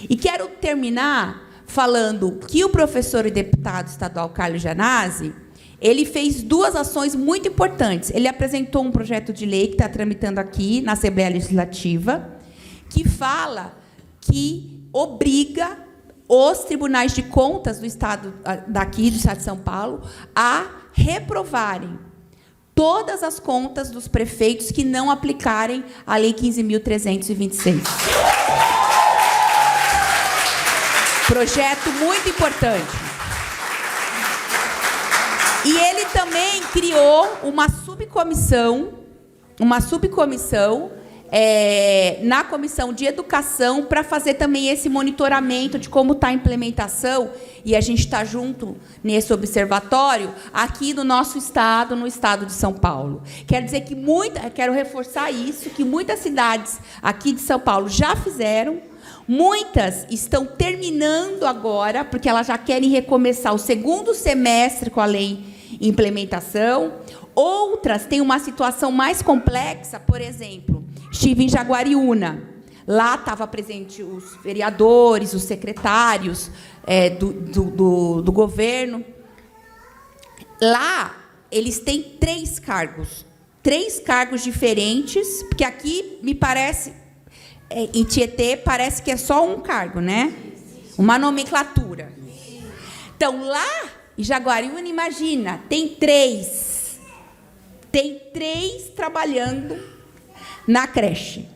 E quero terminar falando que o professor e deputado estadual Carlos Janazzi, ele fez 2 ações muito importantes. Ele apresentou um projeto de lei que está tramitando aqui na Assembleia Legislativa, que fala que obriga os tribunais de contas do Estado, daqui do Estado de São Paulo, a reprovarem todas as contas dos prefeitos que não aplicarem a Lei 15.326. Projeto muito importante. E ele também criou uma subcomissão na Comissão de Educação para fazer também esse monitoramento de como está a implementação, e a gente está junto nesse observatório aqui no nosso estado, no estado de São Paulo. Quer dizer que quero reforçar isso, que muitas cidades aqui de São Paulo já fizeram, muitas estão terminando agora, porque elas já querem recomeçar o 2º semestre com a lei em implementação. Outras têm uma situação mais complexa, por exemplo, estive em Jaguariúna. Lá estava presente os vereadores, os secretários do governo. Lá, eles têm 3 cargos. 3 cargos diferentes, porque aqui, me parece, em Tietê, parece que é só um cargo, né? Uma nomenclatura. Então, lá em Jaguariúna, imagina, tem 3. Tem 3 trabalhando na creche.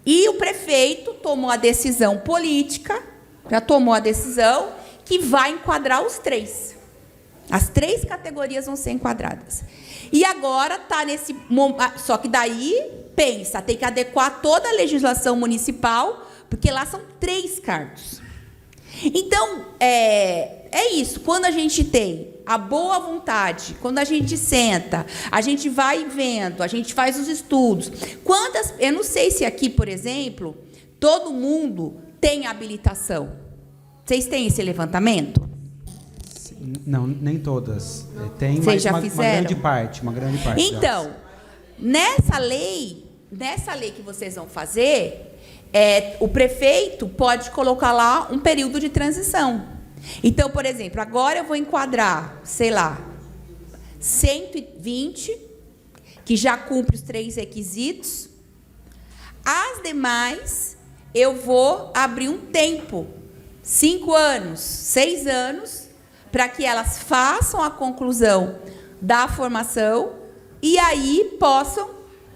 E o prefeito tomou a decisão política, já tomou a decisão, que vai enquadrar os 3. As 3 categorias vão ser enquadradas. E agora está nesse... Só que daí, pensa, tem que adequar toda a legislação municipal, porque lá são 3 cargos. Então, é isso. Quando a gente tem a boa vontade, quando a gente senta, a gente vai vendo, a gente faz os estudos. Eu não sei se aqui, por exemplo, todo mundo tem habilitação. Vocês têm esse levantamento? Não, nem todas. Tem uma grande parte. Então, nessa lei que vocês vão fazer, o prefeito pode colocar lá um período de transição. Então, por exemplo, agora eu vou enquadrar, sei lá, 120, que já cumpre os 3 requisitos. As demais, eu vou abrir um tempo, 5 anos, 6 anos, para que elas façam a conclusão da formação e aí possam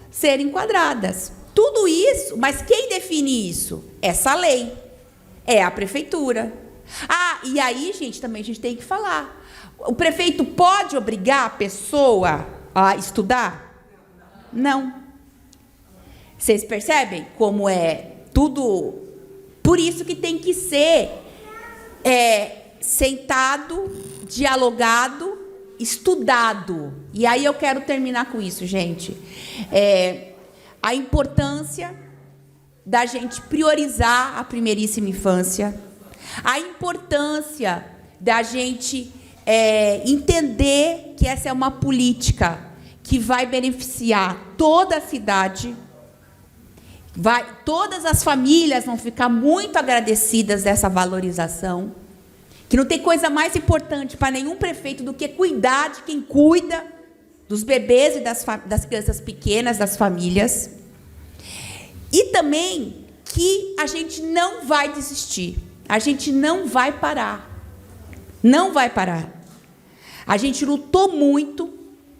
ser enquadradas. Tudo isso, mas quem define isso? Essa lei. É a prefeitura. E aí, gente, também a gente tem que falar. O prefeito pode obrigar a pessoa a estudar? Não. Vocês percebem como é tudo? Por isso que tem que ser sentado, dialogado, estudado. E aí eu quero terminar com isso, gente. A importância da gente priorizar a primeiríssima infância, a importância da gente entender que essa é uma política que vai beneficiar toda a cidade, todas as famílias vão ficar muito agradecidas dessa valorização, que não tem coisa mais importante para nenhum prefeito do que cuidar de quem cuida dos bebês e das crianças pequenas, das famílias. E também que a gente não vai desistir, a gente não vai parar. Não vai parar. A gente lutou muito,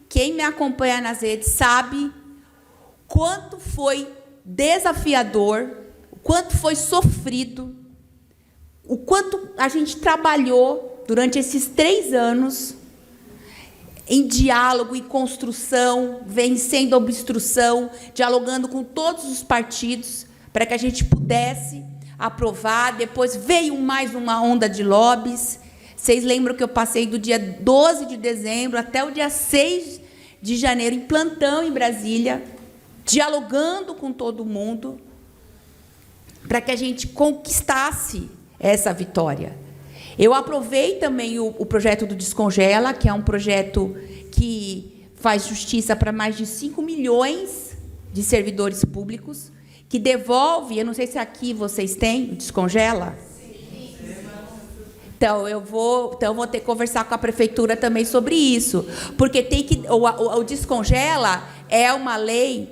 quem me acompanha nas redes sabe quanto foi desafiador, o quanto foi sofrido, o quanto a gente trabalhou durante esses 3 anos em diálogo, em construção, vencendo a obstrução, dialogando com todos os partidos, para que a gente pudesse aprovar. Depois veio mais uma onda de lobbies. Vocês lembram que eu passei do dia 12 de dezembro até o dia 6 de janeiro em plantão em Brasília, dialogando com todo mundo, para que a gente conquistasse essa vitória. Eu aprovei também o projeto do Descongela, que é um projeto que faz justiça para mais de 5 milhões de servidores públicos, que devolve, eu não sei se aqui vocês têm, o Descongela. Então, eu vou ter que conversar com a prefeitura também sobre isso, porque tem que o Descongela é uma lei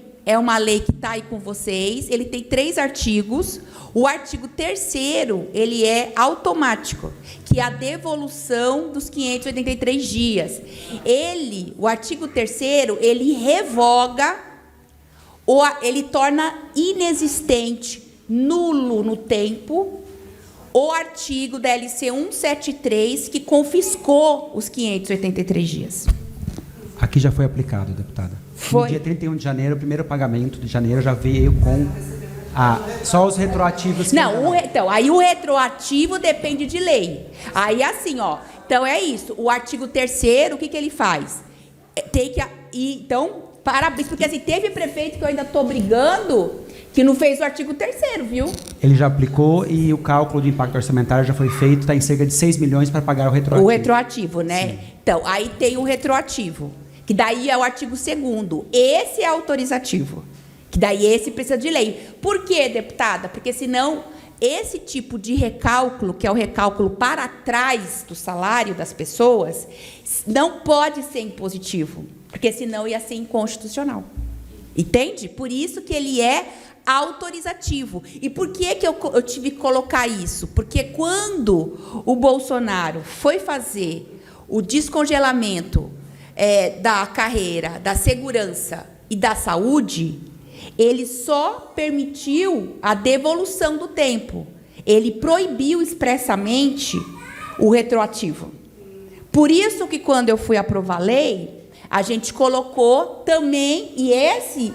que está aí com vocês. Ele tem 3 artigos. O artigo 3º, ele é automático, que é a devolução dos 583 dias. O artigo 3º, ele revoga, ou ele torna inexistente, nulo no tempo, o artigo da LC 173, que confiscou os 583 dias. Aqui já foi aplicado, deputada. Foi. No dia 31 de janeiro, o primeiro pagamento de janeiro já veio com só os retroativos. Então, aí o retroativo depende de lei. Aí, assim, então é isso. O artigo 3º, o que ele faz? Então, parabéns, porque assim, teve prefeito que eu ainda estou brigando, que não fez o artigo 3º, viu? Ele já aplicou e o cálculo de impacto orçamentário já foi feito, está em cerca de 6 milhões para pagar o retroativo. O retroativo, né? Sim. Então, aí tem o retroativo, que daí é o artigo 2º. Esse é autorizativo, que daí esse precisa de lei. Por quê, deputada? Porque senão esse tipo de recálculo, que é o recálculo para trás do salário das pessoas, não pode ser impositivo, porque senão ia ser inconstitucional. Entende? Por isso que ele é autorizativo. E por que eu tive que colocar isso? Porque quando o Bolsonaro foi fazer o descongelamento da carreira, da segurança e da saúde, ele só permitiu a devolução do tempo. Ele proibiu expressamente o retroativo. Por isso que, quando eu fui aprovar a lei, a gente colocou também, e esse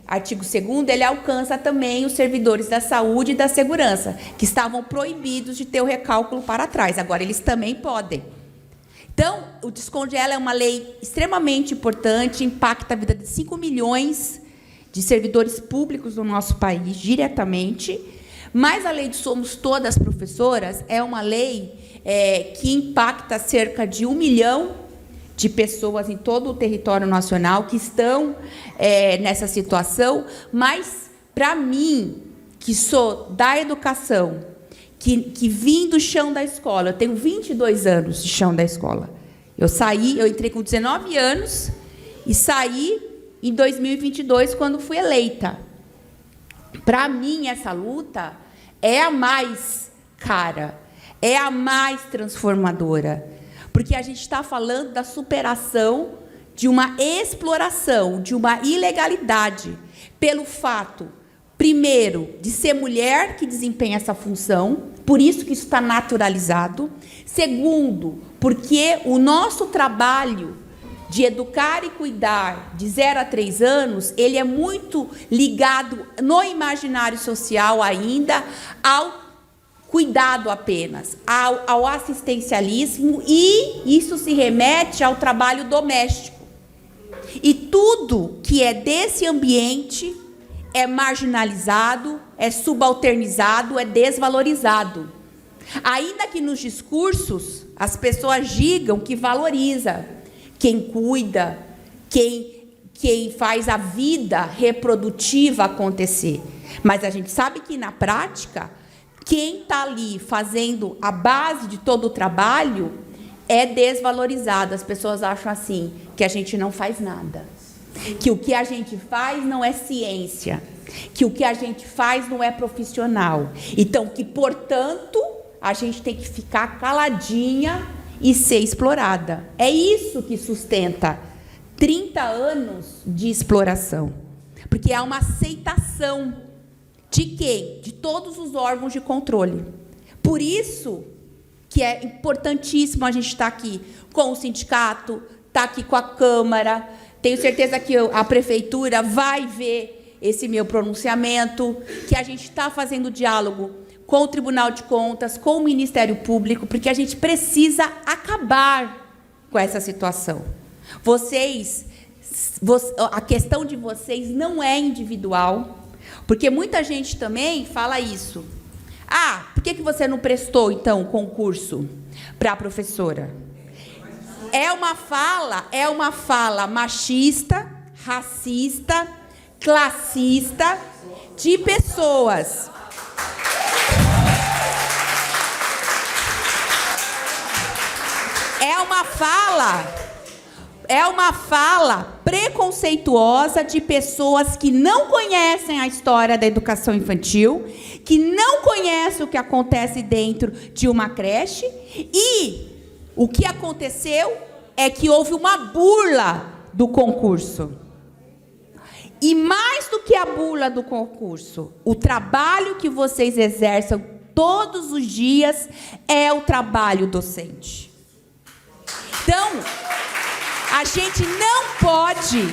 artigo 2º, ele alcança também os servidores da saúde e da segurança, que estavam proibidos de ter o recálculo para trás. Agora, eles também podem. Então, o Descongela é uma lei extremamente importante, impacta a vida de 5 milhões de servidores públicos no nosso país, diretamente. Mas a lei de Somos Todas Professoras é uma lei que impacta cerca de 1 milhão de pessoas em todo o território nacional que estão nessa situação. Mas, para mim, que sou da educação, que vim do chão da escola. Eu tenho 22 anos de chão da escola. Eu entrei com 19 anos e saí em 2022, quando fui eleita. Para mim, essa luta é a mais cara, é a mais transformadora, porque a gente está falando da superação de uma exploração, de uma ilegalidade, pelo fato, primeiro, de ser mulher que desempenha essa função, por isso que isso está naturalizado. Segundo, porque o nosso trabalho de educar e cuidar de 0 a 3 anos, ele é muito ligado no imaginário social ainda ao cuidado apenas, ao assistencialismo, e isso se remete ao trabalho doméstico. E tudo que é desse ambiente é marginalizado, é subalternizado, é desvalorizado. Ainda que nos discursos as pessoas digam que valoriza quem cuida, quem faz a vida reprodutiva acontecer. Mas a gente sabe que, na prática, quem está ali fazendo a base de todo o trabalho é desvalorizado. As pessoas acham assim, que a gente não faz nada, que o que a gente faz não é ciência, que o que a gente faz não é profissional. Então, que, portanto, a gente tem que ficar caladinha e ser explorada. É isso que sustenta 30 anos de exploração. Porque há uma aceitação de quem? De todos os órgãos de controle. Por isso que é importantíssimo a gente estar aqui com o sindicato, estar aqui com a Câmara. Tenho certeza que a Prefeitura vai ver esse meu pronunciamento, que a gente está fazendo diálogo com o Tribunal de Contas, com o Ministério Público, porque a gente precisa acabar com essa situação. A questão de vocês não é individual, porque muita gente também fala isso. Ah, por que você não prestou, então, concurso para professora? É uma fala machista, racista, classista, de pessoas. É uma fala preconceituosa de pessoas que não conhecem a história da educação infantil, que não conhecem o que acontece dentro de uma creche, e o que aconteceu é que houve uma burla do concurso. E mais do que a burla do concurso, o trabalho que vocês exercem todos os dias é o trabalho docente. Então, a gente não pode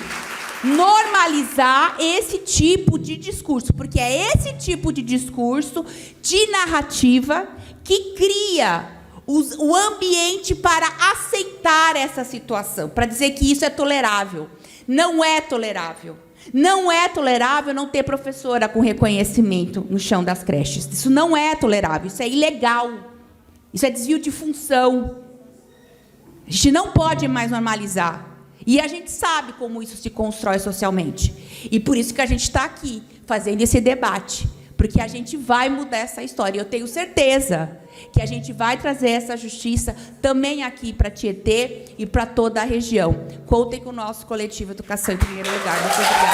normalizar esse tipo de discurso, porque é esse tipo de discurso, de narrativa, que cria o ambiente para aceitar essa situação, para dizer que isso é tolerável. Não é tolerável. Não é tolerável não ter professora com reconhecimento no chão das creches. Isso não é tolerável, isso é ilegal. Isso é desvio de função. A gente não pode mais normalizar. E a gente sabe como isso se constrói socialmente. E por isso que a gente está aqui, fazendo esse debate. Porque a gente vai mudar essa história. Eu tenho certeza que a gente vai trazer essa justiça também aqui para Tietê e para toda a região. Contem com o nosso coletivo Educação em Primeiro Lugar. Muito obrigada.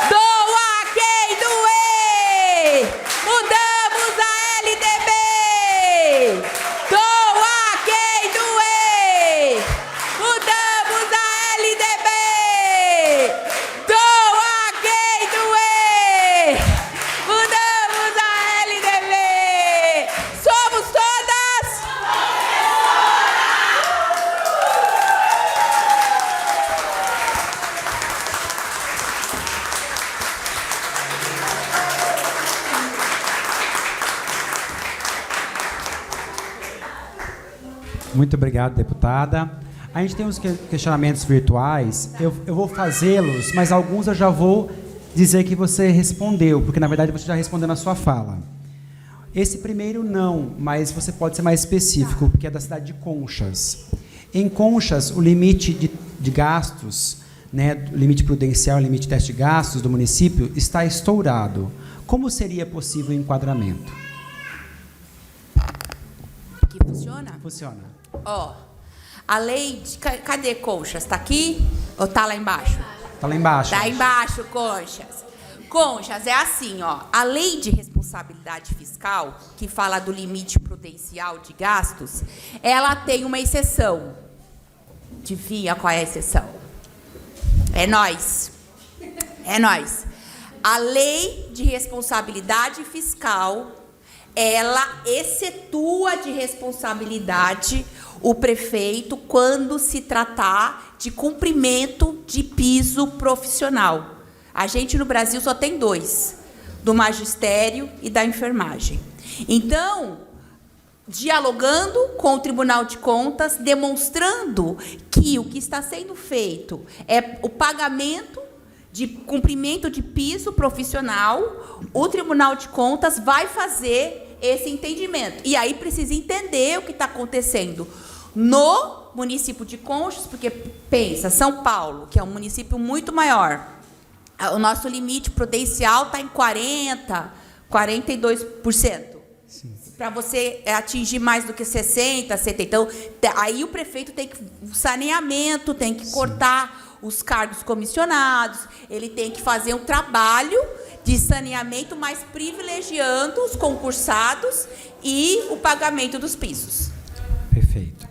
Doa quem doer! Mudamos a LDB! Doa quem doer! Mudamos a LDB! Doa quem doer! Mudamos a LDB! Somos todas! Muito obrigado, deputada. A gente tem uns questionamentos virtuais. Eu vou fazê-los, mas alguns eu já vou dizer que você respondeu, porque, na verdade, você já respondeu na sua fala. Esse primeiro não, mas você pode ser mais específico, porque é da cidade de Conchas. Em Conchas, o limite de gastos, né, o limite prudencial, o limite de teste de gastos do município está estourado. Como seria possível o enquadramento? Funciona? Funciona. Ó, a lei de... Cadê Conchas? Tá aqui ou tá lá embaixo? Tá lá embaixo. Tá embaixo, Conchas. Conchas, é assim, ó. A lei de responsabilidade fiscal, que fala do limite prudencial de gastos, ela tem uma exceção. Adivinha qual é a exceção? É nós. É nós. A lei de responsabilidade fiscal, ela excetua de responsabilidade o prefeito quando se tratar de cumprimento de piso profissional. A gente no Brasil só tem 2, do magistério e da enfermagem. Então, dialogando com o Tribunal de Contas, demonstrando que o que está sendo feito é o pagamento de cumprimento de piso profissional, o Tribunal de Contas vai fazer esse entendimento. E aí precisa entender o que está acontecendo no município de Conchas, porque, pensa, São Paulo, que é um município muito maior, o nosso limite prudencial está em 40%, 42%. Para você atingir mais do que 60%, 70%. Então, aí o prefeito tem que saneamento, tem que cortar os cargos comissionados, ele tem que fazer um trabalho de saneamento, mas privilegiando os concursados e o pagamento dos pisos. Perfeito.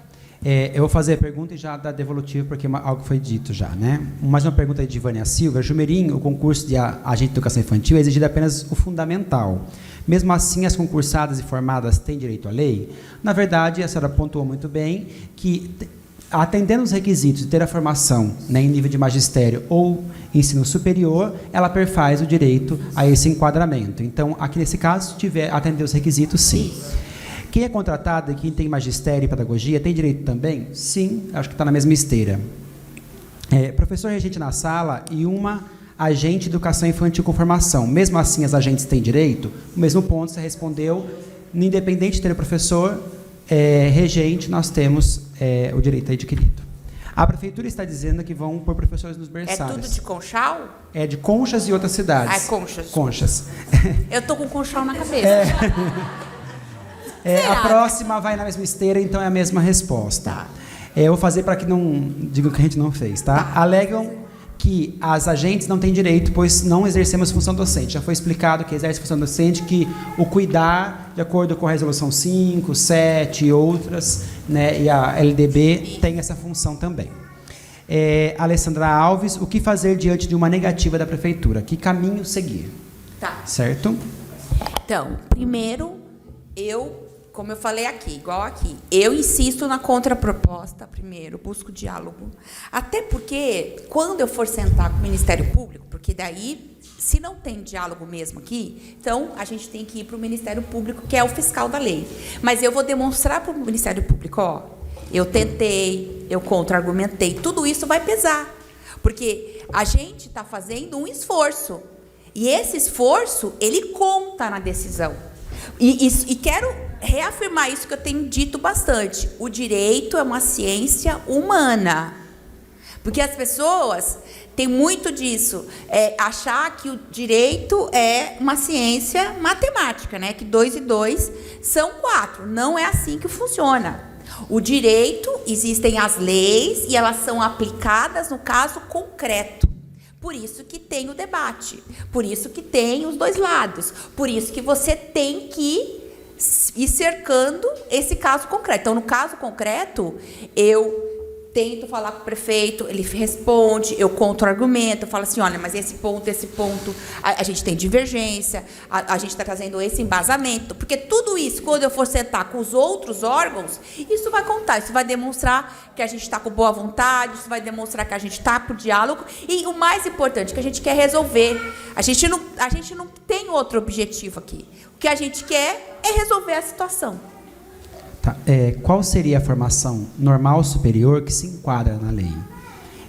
Eu vou fazer a pergunta e já dar devolutivo, porque algo foi dito já, né? Mais uma pergunta de Vânia Silva. Jumerim, o concurso de agente de educação infantil é exigido apenas o fundamental. Mesmo assim, as concursadas e formadas têm direito à lei? Na verdade, a senhora pontuou muito bem que, atendendo os requisitos de ter a formação, né, em nível de magistério ou ensino superior, ela perfaz o direito a esse enquadramento. Então, aqui nesse caso, se tiver atender os requisitos, sim. Quem é contratado e quem tem magistério e pedagogia tem direito também? Sim, acho que está na mesma esteira. Professor regente na sala e uma agente de educação infantil com formação. Mesmo assim, as agentes têm direito? O mesmo ponto, você respondeu, independente de ter o professor regente, nós temos o direito adquirido. A prefeitura está dizendo que vão pôr professores nos berçários. É tudo de Conchal? É de Conchas e outras cidades. É Conchas. Conchas. Eu estou com Conchal na cabeça. A próxima vai na mesma esteira, então é a mesma resposta. Tá. Eu vou fazer para que não digam que a gente não fez, tá? Alegam que as agentes não têm direito, pois não exercemos função docente. Já foi explicado que exerce função docente, que o cuidar, de acordo com a Resolução 5, 7 e outras, né, e a LDB tem essa função também. Alessandra Alves, o que fazer diante de uma negativa da prefeitura? Que caminho seguir? Tá. Certo? Então, primeiro, como eu falei aqui, igual aqui, eu insisto na contraproposta, primeiro, busco diálogo. Até porque, quando eu for sentar com o Ministério Público, porque daí, se não tem diálogo mesmo aqui, então a gente tem que ir para o Ministério Público, que é o fiscal da lei. Mas eu vou demonstrar para o Ministério Público, ó, eu tentei, eu contra-argumentei, tudo isso vai pesar. Porque a gente está fazendo um esforço. E esse esforço, ele conta na decisão. E quero reafirmar isso que eu tenho dito bastante. O direito é uma ciência humana. Porque as pessoas têm muito disso. Achar que o direito é uma ciência matemática, né? Que 2 e 2 são 4. Não é assim que funciona. O direito, existem as leis e elas são aplicadas no caso concreto. Por isso que tem o debate, por isso que tem os dois lados, por isso que você tem que ir cercando esse caso concreto. Então, no caso concreto, eu tento falar com o prefeito, ele responde, eu contra-argumento, eu falo assim, olha, mas esse ponto, a gente tem divergência, a gente está trazendo esse embasamento, porque tudo isso, quando eu for sentar com os outros órgãos, isso vai contar, isso vai demonstrar que a gente está com boa vontade, isso vai demonstrar que a gente está por diálogo, e o mais importante, que a gente quer resolver. A gente não tem outro objetivo aqui. O que a gente quer é resolver a situação. Tá. Qual seria a formação normal superior que se enquadra na lei?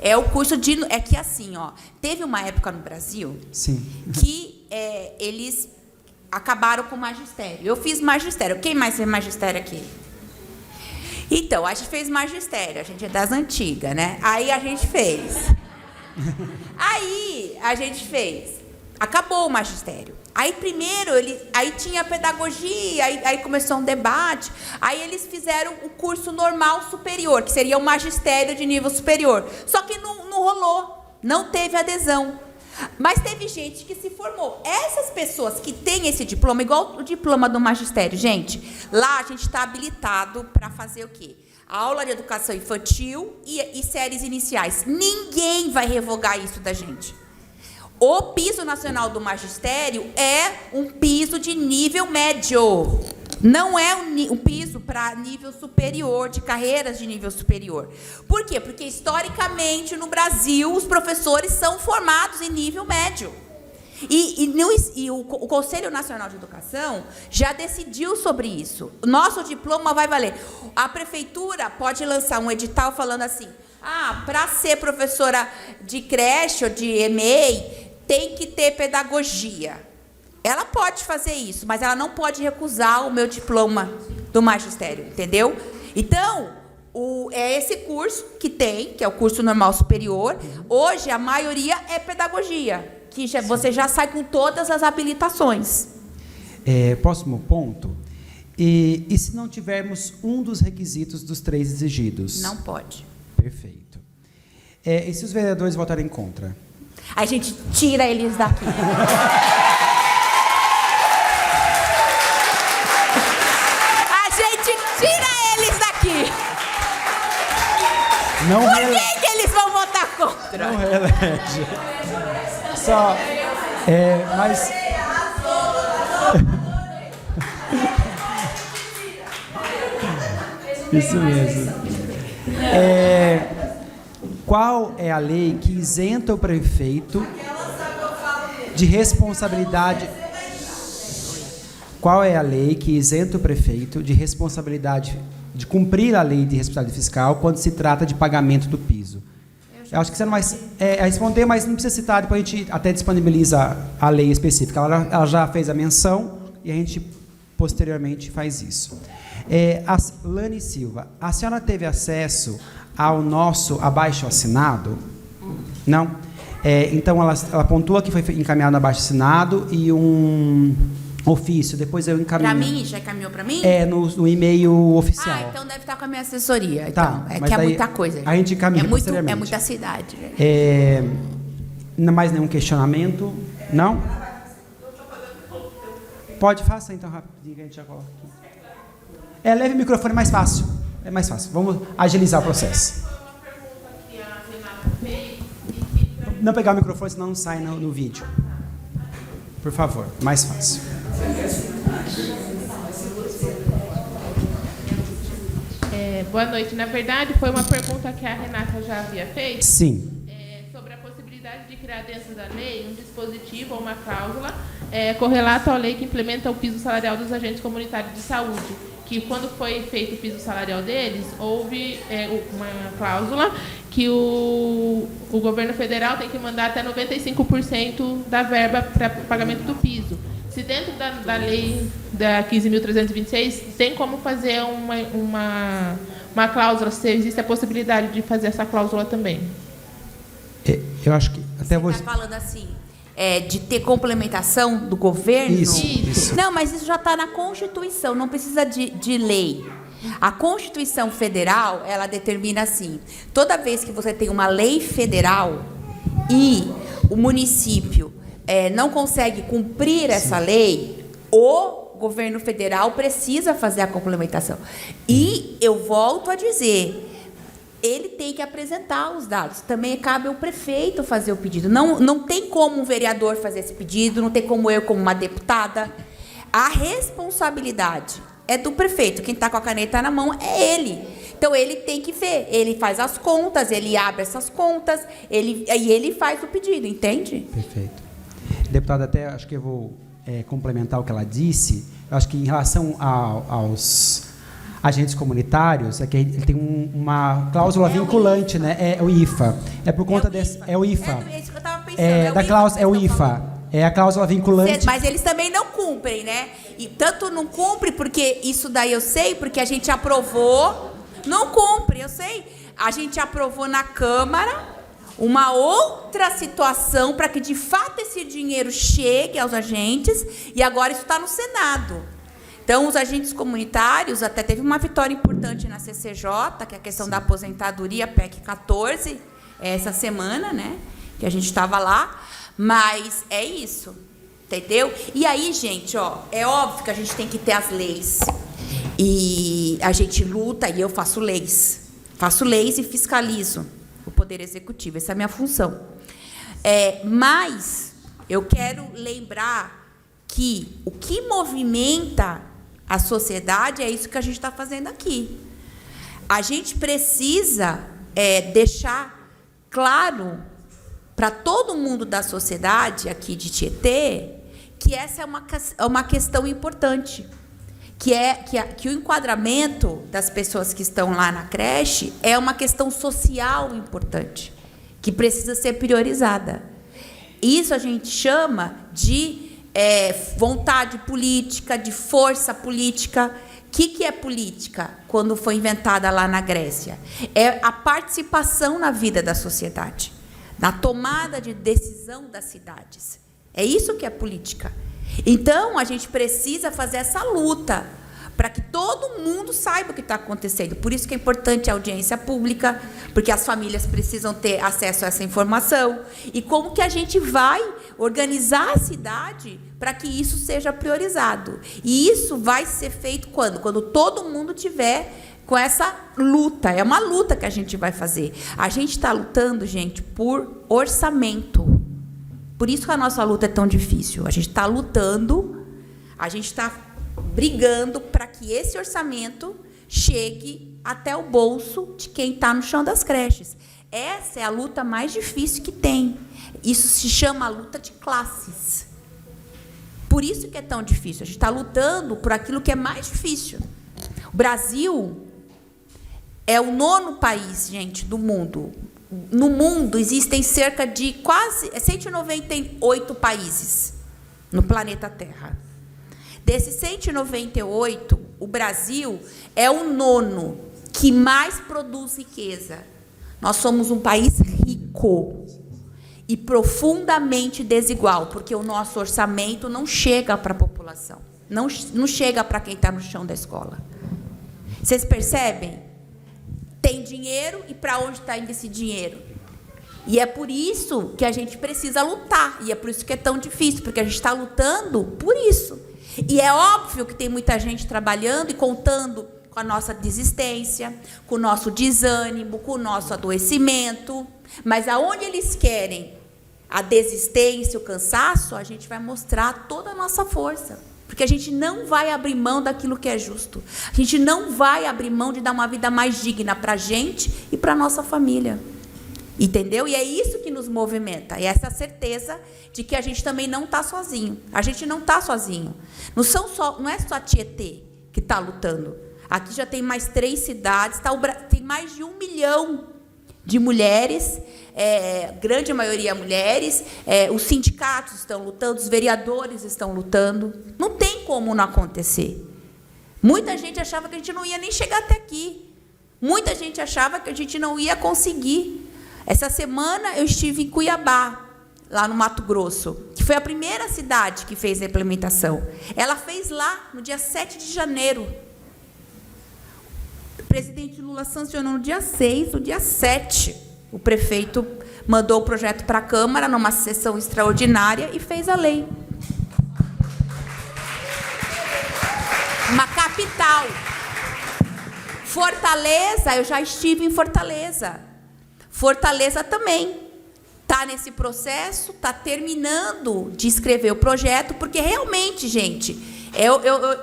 É o curso de... É que assim, ó, teve uma época no Brasil Sim. que eles acabaram com o magistério. Eu fiz magistério. Quem mais fez magistério aqui? Então, a gente fez magistério. A gente é das antigas, né? Aí a gente fez. acabou o magistério. Aí primeiro, aí tinha pedagogia, aí começou um debate, aí eles fizeram o curso normal superior, que seria o magistério de nível superior. Só que não rolou, não teve adesão. Mas teve gente que se formou. Essas pessoas que têm esse diploma, igual o diploma do magistério, gente, lá a gente está habilitado para fazer o quê? A aula de educação infantil e séries iniciais. Ninguém vai revogar isso da gente. O piso nacional do magistério é um piso de nível médio. Não é um piso para nível superior, de carreiras de nível superior. Por quê? Porque, historicamente, no Brasil, os professores são formados em nível médio. E o Conselho Nacional de Educação já decidiu sobre isso. Nosso diploma vai valer. A prefeitura pode lançar um edital falando assim, para ser professora de creche ou de EMEI, tem que ter pedagogia. Ela pode fazer isso, mas ela não pode recusar o meu diploma do magistério, entendeu? Então, é esse curso que é o curso normal superior. Hoje, a maioria é pedagogia, que você já sai com todas as habilitações. Próximo ponto. E se não tivermos um dos requisitos dos 3 exigidos? Não pode. Perfeito. E se os vereadores votarem contra? A gente tira eles daqui. A gente tira eles daqui. Não Por que eles vão votar contra? Não reelege. Só. Mas. Isso mesmo. Qual é a lei que isenta o prefeito de responsabilidade? Qual é a lei que isenta o prefeito de responsabilidade, de cumprir a lei de responsabilidade fiscal quando se trata de pagamento do piso? Eu acho que você não vai responder, mas não precisa citar, depois a gente até disponibiliza a lei específica. Ela já fez a menção e a gente posteriormente faz isso. Lani Silva, a senhora teve acesso ao nosso abaixo-assinado? Não? Então, ela pontua que foi encaminhado no abaixo-assinado e um ofício. Depois eu encaminho. Para mim? Já encaminhou para mim? No e-mail oficial. Então deve estar com a minha assessoria. Tá, Então, mas que é daí muita coisa. a gente encaminha posteriormente. É muita cidade. Não mais nenhum questionamento? Não? Pode, faça então rapidinho que a gente já coloca aqui. Leve o microfone, mais fácil. É mais fácil. Vamos agilizar o processo. Não pegar o microfone, senão não sai no vídeo. Por favor, mais fácil. Boa noite. Na verdade, foi uma pergunta que a Renata já havia feito. Sim. Sobre a possibilidade de criar dentro da lei um dispositivo ou uma cláusula correlato à lei que implementa o piso salarial dos agentes comunitários de saúde, que quando foi feito o piso salarial deles, houve uma cláusula que o governo federal tem que mandar até 95% da verba para pagamento do piso. Se dentro da lei da 15.326 tem como fazer uma cláusula, se existe a possibilidade de fazer essa cláusula também. Eu acho que até Você está falando assim, de ter complementação do governo? Isso. Não, mas isso já está na Constituição, não precisa de lei. A Constituição Federal, ela determina assim, toda vez que você tem uma lei federal e o município não consegue cumprir essa lei, o governo federal precisa fazer a complementação. E eu volto a dizer, ele tem que apresentar os dados. Também cabe ao prefeito fazer o pedido. Não tem como um vereador fazer esse pedido, não tem como eu, como uma deputada. A responsabilidade é do prefeito. Quem está com a caneta na mão é ele. Então, ele tem que ver. Ele faz as contas, ele abre essas contas, ele faz o pedido, entende? Perfeito. Deputada, até acho que eu vou complementar o que ela disse. Eu acho que em relação aos agentes comunitários, que ele tem uma cláusula vinculante, né? É o IFA. É por conta desse. É o IFA. É isso que eu estava pensando. Da cláusula, é o IFA. É a cláusula vinculante. Mas eles também não cumprem, né? E tanto não cumpre, porque isso daí eu sei, porque a gente aprovou. Não cumpre, eu sei. A gente aprovou na Câmara uma outra situação para que, de fato, esse dinheiro chegue aos agentes, e agora isso está no Senado. Então, os agentes comunitários, até teve uma vitória importante na CCJ, que é a questão da aposentadoria, PEC 14, essa semana, né, que a gente estava lá, mas é isso, entendeu? E aí, gente, ó, é óbvio que a gente tem que ter as leis, e a gente luta, e eu faço leis e fiscalizo o Poder Executivo, essa é a minha função. Mas eu quero lembrar que o que movimenta a sociedade é isso que a gente está fazendo aqui. A gente precisa deixar claro para todo mundo da sociedade aqui de Tietê que essa é uma questão importante, que o enquadramento das pessoas que estão lá na creche é uma questão social importante, que precisa ser priorizada. Isso a gente chama de vontade política, de força política. O que é política quando foi inventada lá na Grécia? É a participação na vida da sociedade, na tomada de decisão das cidades. É isso que é política. Então, a gente precisa fazer essa luta para que todo mundo saiba o que está acontecendo. Por isso que é importante a audiência pública, porque as famílias precisam ter acesso a essa informação. E como que a gente vai organizar a cidade para que isso seja priorizado. E isso vai ser feito quando? Quando todo mundo tiver com essa luta. É uma luta que a gente vai fazer. A gente está lutando, gente, por orçamento. Por isso que a nossa luta é tão difícil. A gente está lutando, a gente está brigando para que esse orçamento chegue até o bolso de quem está no chão das creches. Essa é a luta mais difícil que tem. Isso se chama a luta de classes. Por isso que é tão difícil. A gente está lutando por aquilo que é mais difícil. O Brasil é o 9º país, gente, do mundo. No mundo existem cerca de quase 198 países no planeta Terra. Desses 198, o Brasil é o 9º que mais produz riqueza. Nós somos um país rico e profundamente desigual, porque o nosso orçamento não chega para a população, não chega para quem está no chão da escola. Vocês percebem? Tem dinheiro, e para onde está indo esse dinheiro? E é por isso que a gente precisa lutar, e é por isso que é tão difícil, porque a gente está lutando por isso. E é óbvio que tem muita gente trabalhando e contando com a nossa desistência, com o nosso desânimo, com o nosso adoecimento, mas aonde eles querem a desistência, o cansaço, a gente vai mostrar toda a nossa força. Porque a gente não vai abrir mão daquilo que é justo. A gente não vai abrir mão de dar uma vida mais digna para a gente e para a nossa família. Entendeu? E é isso que nos movimenta. E essa certeza de que a gente também não está sozinho. A gente não está sozinho. Não é só Tietê que está lutando. Aqui já tem mais 3 cidades. Tem mais de 1 milhão de mulheres, grande maioria mulheres, os sindicatos estão lutando, os vereadores estão lutando. Não tem como não acontecer. Muita gente achava que a gente não ia nem chegar até aqui. Muita gente achava que a gente não ia conseguir. Essa semana eu estive em Cuiabá, lá no Mato Grosso, que foi a primeira cidade que fez a implementação. Ela fez lá no dia 7 de janeiro. O presidente Lula sancionou no dia 6, no dia 7. O prefeito mandou o projeto para a Câmara, numa sessão extraordinária, e fez a lei. Uma capital. Fortaleza, eu já estive em Fortaleza. Fortaleza também está nesse processo, está terminando de escrever o projeto, porque realmente, gente,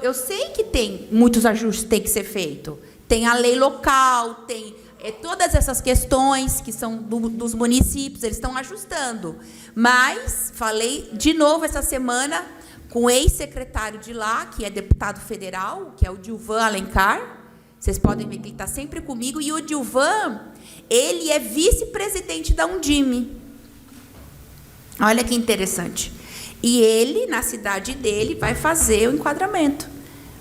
eu sei que tem muitos ajustes que tem que ser feito. Tem a lei local, tem todas essas questões que são dos municípios, eles estão ajustando. Mas falei de novo essa semana com o ex-secretário de lá, que é deputado federal, que é o Dilvan Alencar. Vocês podem ver que ele está sempre comigo. E o Dilvan, ele é vice-presidente da Undime. Olha que interessante. E ele, na cidade dele, vai fazer o enquadramento.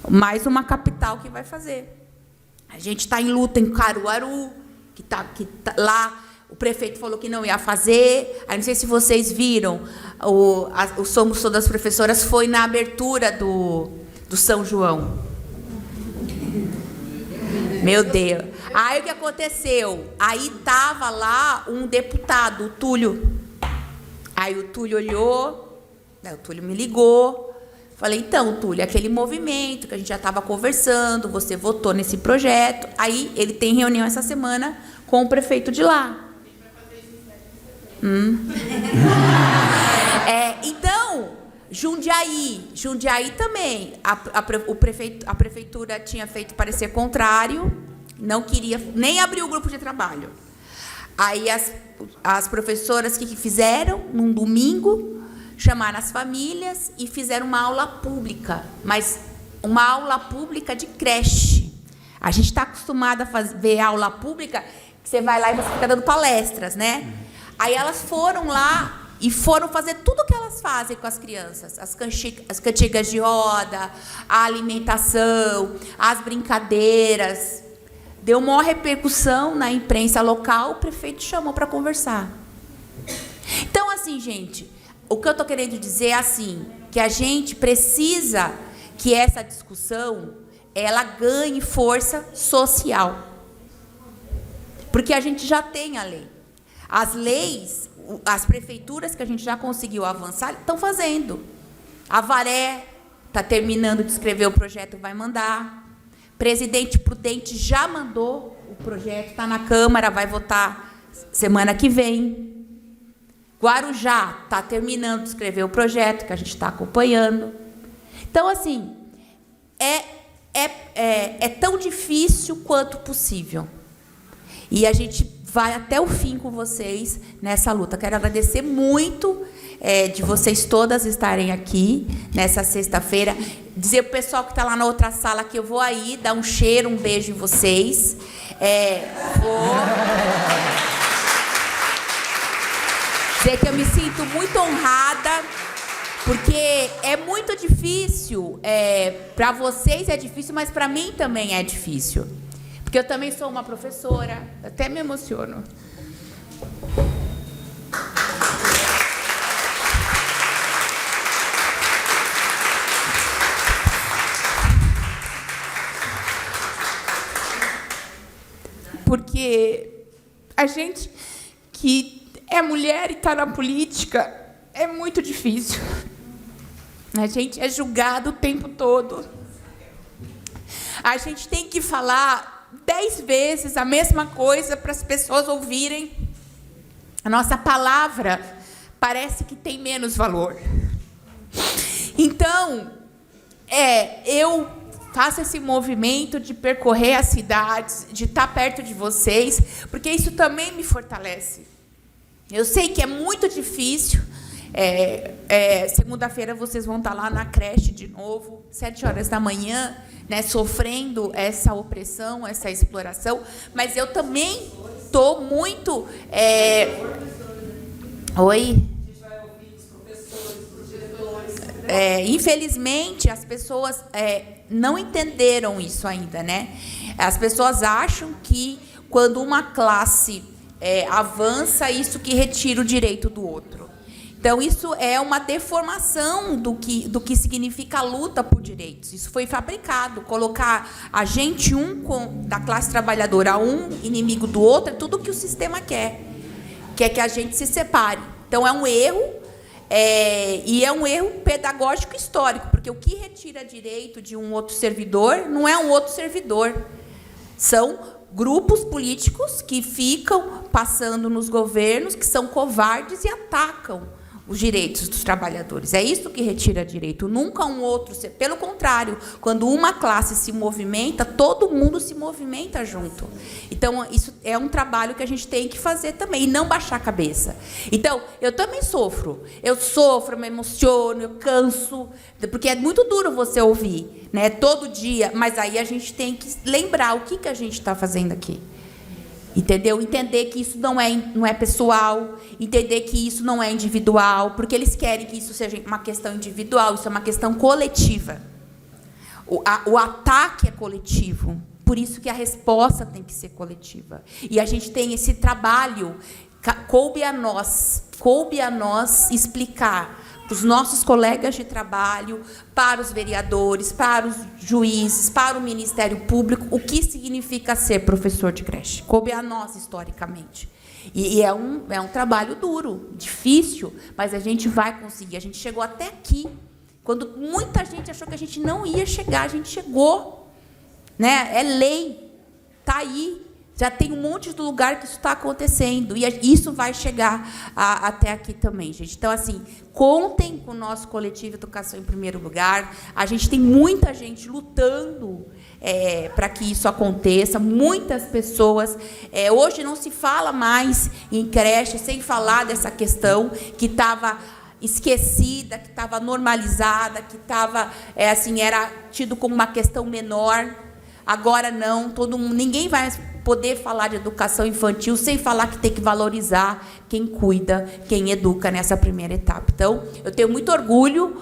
Mais uma capital que vai fazer. A gente está em luta em Caruaru, que tá lá o prefeito falou que não ia fazer. Aí, não sei se vocês viram, o Somos Todas Professoras foi na abertura do São João. Meu Deus. Aí, o que aconteceu? Aí estava lá um deputado, o Túlio. Aí, o Túlio olhou, o Túlio me ligou. Falei, então, Túlio, aquele movimento que a gente já estava conversando, você votou nesse projeto. Aí, ele tem reunião essa semana com o prefeito de lá. Então, Jundiaí também. A prefeitura tinha feito parecer contrário, não queria nem abrir o grupo de trabalho. Aí, as professoras que fizeram, num domingo, chamaram as famílias e fizeram uma aula pública, mas uma aula pública de creche. A gente está acostumado a ver aula pública, que você vai lá e você fica dando palestras, né? Aí elas foram lá e foram fazer tudo o que elas fazem com as crianças. As cantigas de roda, a alimentação, as brincadeiras. Deu maior repercussão na imprensa local, o prefeito chamou para conversar. Então, assim, gente, o que eu estou querendo dizer é assim, que a gente precisa que essa discussão ela ganhe força social. Porque a gente já tem a lei. As leis, as prefeituras que a gente já conseguiu avançar, estão fazendo. A Varé está terminando de escrever o projeto, vai mandar. Presidente Prudente já mandou o projeto, está na Câmara, vai votar semana que vem. Guarujá está terminando de escrever o projeto, que a gente está acompanhando. Então, assim, é tão difícil quanto possível. E a gente vai até o fim com vocês nessa luta. Quero agradecer muito de vocês todas estarem aqui nessa sexta-feira. Dizer para o pessoal que está lá na outra sala que eu vou aí dar um cheiro, um beijo em vocês. Vou dizer que eu me sinto muito honrada, porque é muito difícil. Para vocês é difícil, mas para mim também é difícil. Porque eu também sou uma professora, até me emociono. Porque a gente que é mulher e está na política é muito difícil. A gente é julgado o tempo todo. A gente tem que falar 10 vezes a mesma coisa para as pessoas ouvirem. A nossa palavra parece que tem menos valor. Então, eu faço esse movimento de percorrer as cidades, de estar perto de vocês, porque isso também me fortalece. Eu sei que é muito difícil. Segunda-feira vocês vão estar lá na creche de novo, 7 horas da manhã, né, sofrendo essa opressão, essa exploração, mas eu também estou muito... Oi? Infelizmente, as pessoas não entenderam isso ainda, né? As pessoas acham que quando uma classe avança, isso que retira o direito do outro. Então, isso é uma deformação do que significa a luta por direitos. Isso foi fabricado. Colocar a gente da classe trabalhadora inimigo do outro, é tudo que o sistema quer. Quer que a gente se separe. Então, é um erro, e é um erro pedagógico histórico, porque o que retira direito de um outro servidor não é um outro servidor. São grupos políticos que ficam passando nos governos, que são covardes e atacam os direitos dos trabalhadores. É isso que retira direito, nunca um outro. Pelo contrário, quando uma classe se movimenta, todo mundo se movimenta junto. Então, isso é um trabalho que a gente tem que fazer também, e não baixar a cabeça. Então, eu também sofro. Eu me emociono, eu canso, porque é muito duro você ouvir, né, todo dia, mas aí a gente tem que lembrar o que a gente está fazendo aqui. Entendeu? Entender que isso não é pessoal, entender que isso não é individual, porque eles querem que isso seja uma questão individual, isso é uma questão coletiva. O ataque é coletivo. Por por isso que a resposta tem que ser coletiva. E a gente tem esse trabalho, coube a nós explicar para os nossos colegas de trabalho, para os vereadores, para os juízes, para o Ministério Público, o que significa ser professor de creche. Coube a nós, historicamente. E é um trabalho duro, difícil, mas a gente vai conseguir. A gente chegou até aqui, quando muita gente achou que a gente não ia chegar, a gente chegou. Né? É lei, está aí. Já tem um monte de lugar que isso está acontecendo. E isso vai chegar até aqui também, gente. Então, assim, contem com o nosso coletivo Educação em Primeiro Lugar. A gente tem muita gente lutando para que isso aconteça. Muitas pessoas. Hoje não se fala mais em creche sem falar dessa questão que estava esquecida, que estava normalizada, que estava, assim, era tido como uma questão menor. Agora não, ninguém vai poder falar de educação infantil sem falar que tem que valorizar quem cuida, quem educa nessa primeira etapa. Então, eu tenho muito orgulho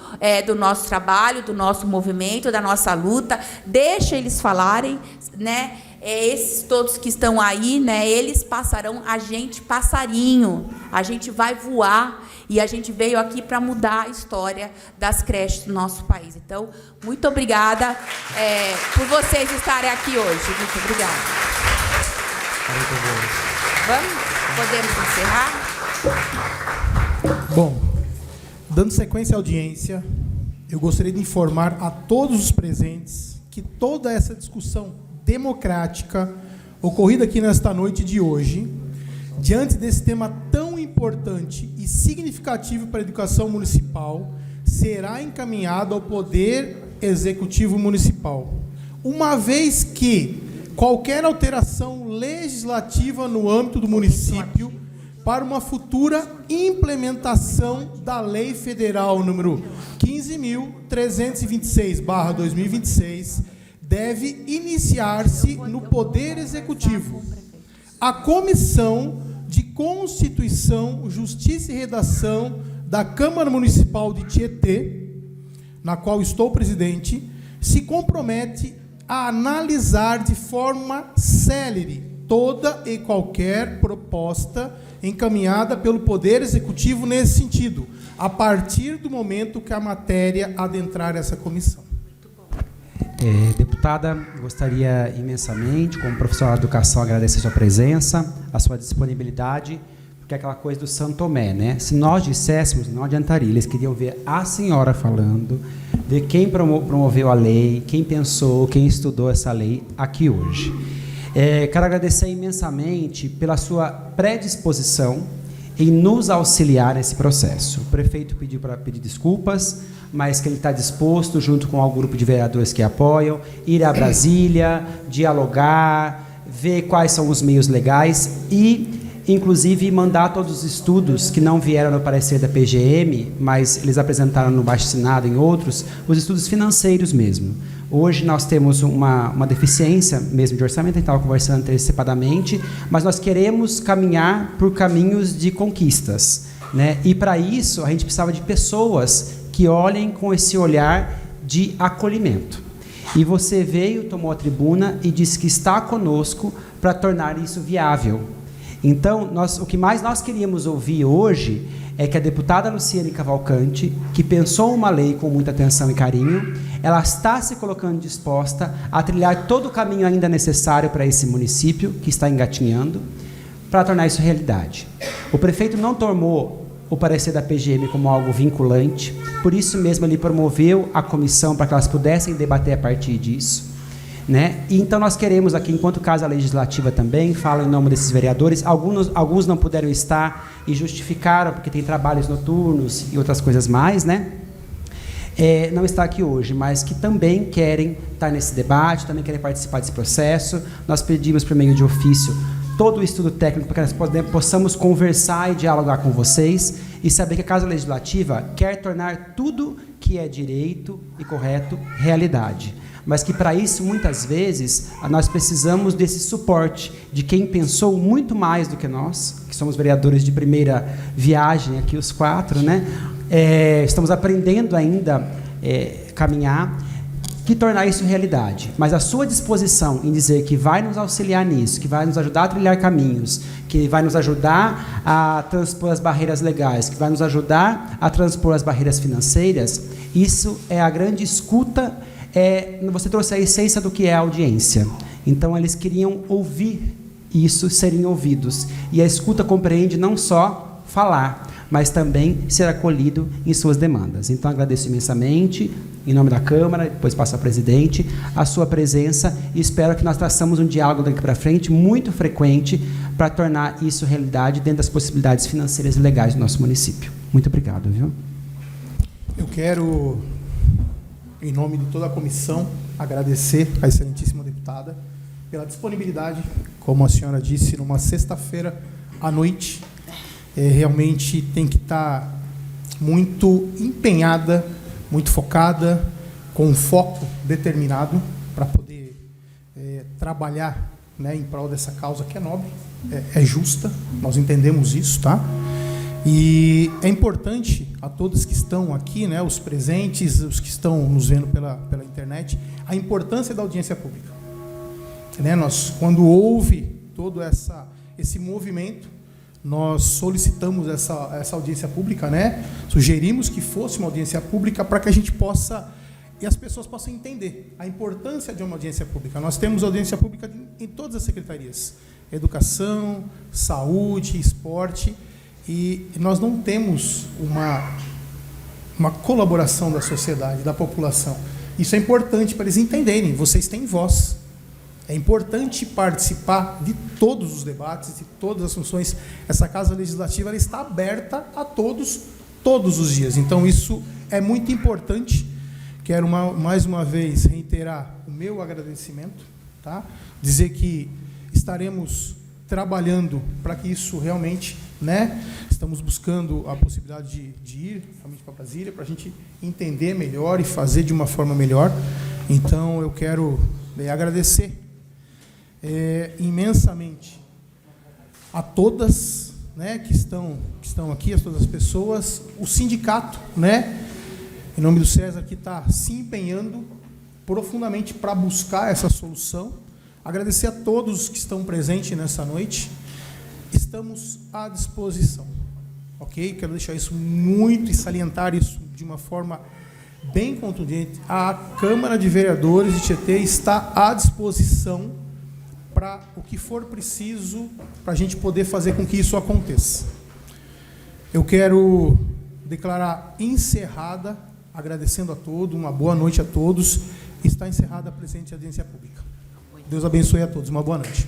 do nosso trabalho, do nosso movimento, da nossa luta. Deixa eles falarem, né? Esses todos que estão aí, né? Eles passarão, a gente passarinho, a gente vai voar. E a gente veio aqui para mudar a história das creches do nosso país. Então, muito obrigada por vocês estarem aqui hoje. Muito obrigada. Vamos? Podemos encerrar? Bom, dando sequência à audiência, eu gostaria de informar a todos os presentes que toda essa discussão democrática ocorrida aqui nesta noite de hoje, diante desse tema tão importante e significativo para a educação municipal, será encaminhado ao Poder Executivo Municipal, uma vez que qualquer alteração legislativa no âmbito do município para uma futura implementação da Lei Federal número 15.326/2026 deve iniciar-se no Poder Executivo. A Comissão de Constituição, Justiça e Redação da Câmara Municipal de Tietê, na qual estou presidente, se compromete a analisar de forma célere toda e qualquer proposta encaminhada pelo Poder Executivo nesse sentido, a partir do momento que a matéria adentrar essa comissão. Deputada, gostaria imensamente, como profissional de educação, agradecer a sua presença, a sua disponibilidade, porque é aquela coisa do Santo Tomé, né? Se nós disséssemos, não adiantaria. Eles queriam ver a senhora falando, ver quem promoveu a lei, quem pensou, quem estudou essa lei aqui hoje. Quero agradecer imensamente pela sua predisposição em nos auxiliar nesse processo. O prefeito pediu para pedir desculpas, mas que ele está disposto, junto com o grupo de vereadores que apoiam, ir a Brasília, dialogar, ver quais são os meios legais e, inclusive, mandar todos os estudos que não vieram no parecer da PGM, mas eles apresentaram no Baixo-Senado e em outros, os estudos financeiros mesmo. Hoje nós temos uma deficiência mesmo de orçamento, a gente estava conversando antecipadamente, mas nós queremos caminhar por caminhos de conquistas, né? E, para isso, a gente precisava de pessoas que olhem com esse olhar de acolhimento. E você veio, tomou a tribuna e disse que está conosco para tornar isso viável. Então, o que mais nós queríamos ouvir hoje é que a deputada Luciene Cavalcante, que pensou uma lei com muita atenção e carinho, ela está se colocando disposta a trilhar todo o caminho ainda necessário para esse município, que está engatinhando, para tornar isso realidade. O prefeito não tomou o parecer da PGM como algo vinculante, por isso mesmo ele promoveu a comissão para que elas pudessem debater a partir disso, né? E então nós queremos aqui, enquanto Casa Legislativa também, falo em nome desses vereadores, alguns não puderam estar e justificaram porque tem trabalhos noturnos e outras coisas mais, né? Não está aqui hoje, mas que também querem estar nesse debate, também querem participar desse processo. Nós pedimos por meio de ofício todo o estudo técnico para que nós possamos conversar e dialogar com vocês e saber que a Casa Legislativa quer tornar tudo que é direito e correto realidade. Mas que, para isso, muitas vezes, nós precisamos desse suporte de quem pensou muito mais do que nós, que somos vereadores de primeira viagem aqui, os 4, né? Estamos aprendendo ainda caminhar, que tornar isso realidade. Mas a sua disposição em dizer que vai nos auxiliar nisso, que vai nos ajudar a trilhar caminhos, que vai nos ajudar a transpor as barreiras legais, que vai nos ajudar a transpor as barreiras financeiras, isso é a grande escuta. Você trouxe a essência do que é a audiência. Então, eles queriam ouvir isso, serem ouvidos. E a escuta compreende não só falar, mas também ser acolhido em suas demandas. Então, agradeço imensamente, em nome da Câmara, depois passo ao presidente, a sua presença e espero que nós traçamos um diálogo daqui para frente muito frequente para tornar isso realidade dentro das possibilidades financeiras e legais do nosso município. Muito obrigado, viu? Eu quero, em nome de toda a comissão, agradecer à excelentíssima deputada pela disponibilidade, como a senhora disse, numa sexta-feira à noite. Realmente tem que estar muito empenhada, muito focada, com um foco determinado para poder trabalhar, né, em prol dessa causa que é nobre, é justa, nós entendemos isso, tá? E é importante a todos que estão aqui, né, os presentes, os que estão nos vendo pela internet, a importância da audiência pública. Né, nós, quando houve todo esse movimento, nós solicitamos essa audiência pública, né? Sugerimos que fosse uma audiência pública para que a gente possa, e as pessoas possam entender a importância de uma audiência pública. Nós temos audiência pública em todas as secretarias, educação, saúde, esporte, e nós não temos uma colaboração da sociedade, da população. Isso é importante para eles entenderem, vocês têm voz. É importante participar de todos os debates, de todas as funções. Essa Casa Legislativa ela está aberta a todos os dias. Então, isso é muito importante. Quero, mais uma vez, reiterar o meu agradecimento. Tá? Dizer que estaremos trabalhando para que isso realmente, né? Estamos buscando a possibilidade de ir realmente para Brasília, para a gente entender melhor e fazer de uma forma melhor. Então, eu quero agradecer imensamente a todas, né, que estão aqui, a todas as pessoas, o sindicato, né, em nome do César, que está se empenhando profundamente para buscar essa solução. Agradecer a todos que estão presentes nessa noite. Estamos à disposição, ok? Quero deixar isso muito e salientar isso de uma forma bem contundente. A Câmara de Vereadores de Tietê está à disposição para o que for preciso para a gente poder fazer com que isso aconteça. Eu quero declarar encerrada, agradecendo a todos, uma boa noite a todos. Está encerrada a presente audiência pública. Deus abençoe a todos. Uma boa noite.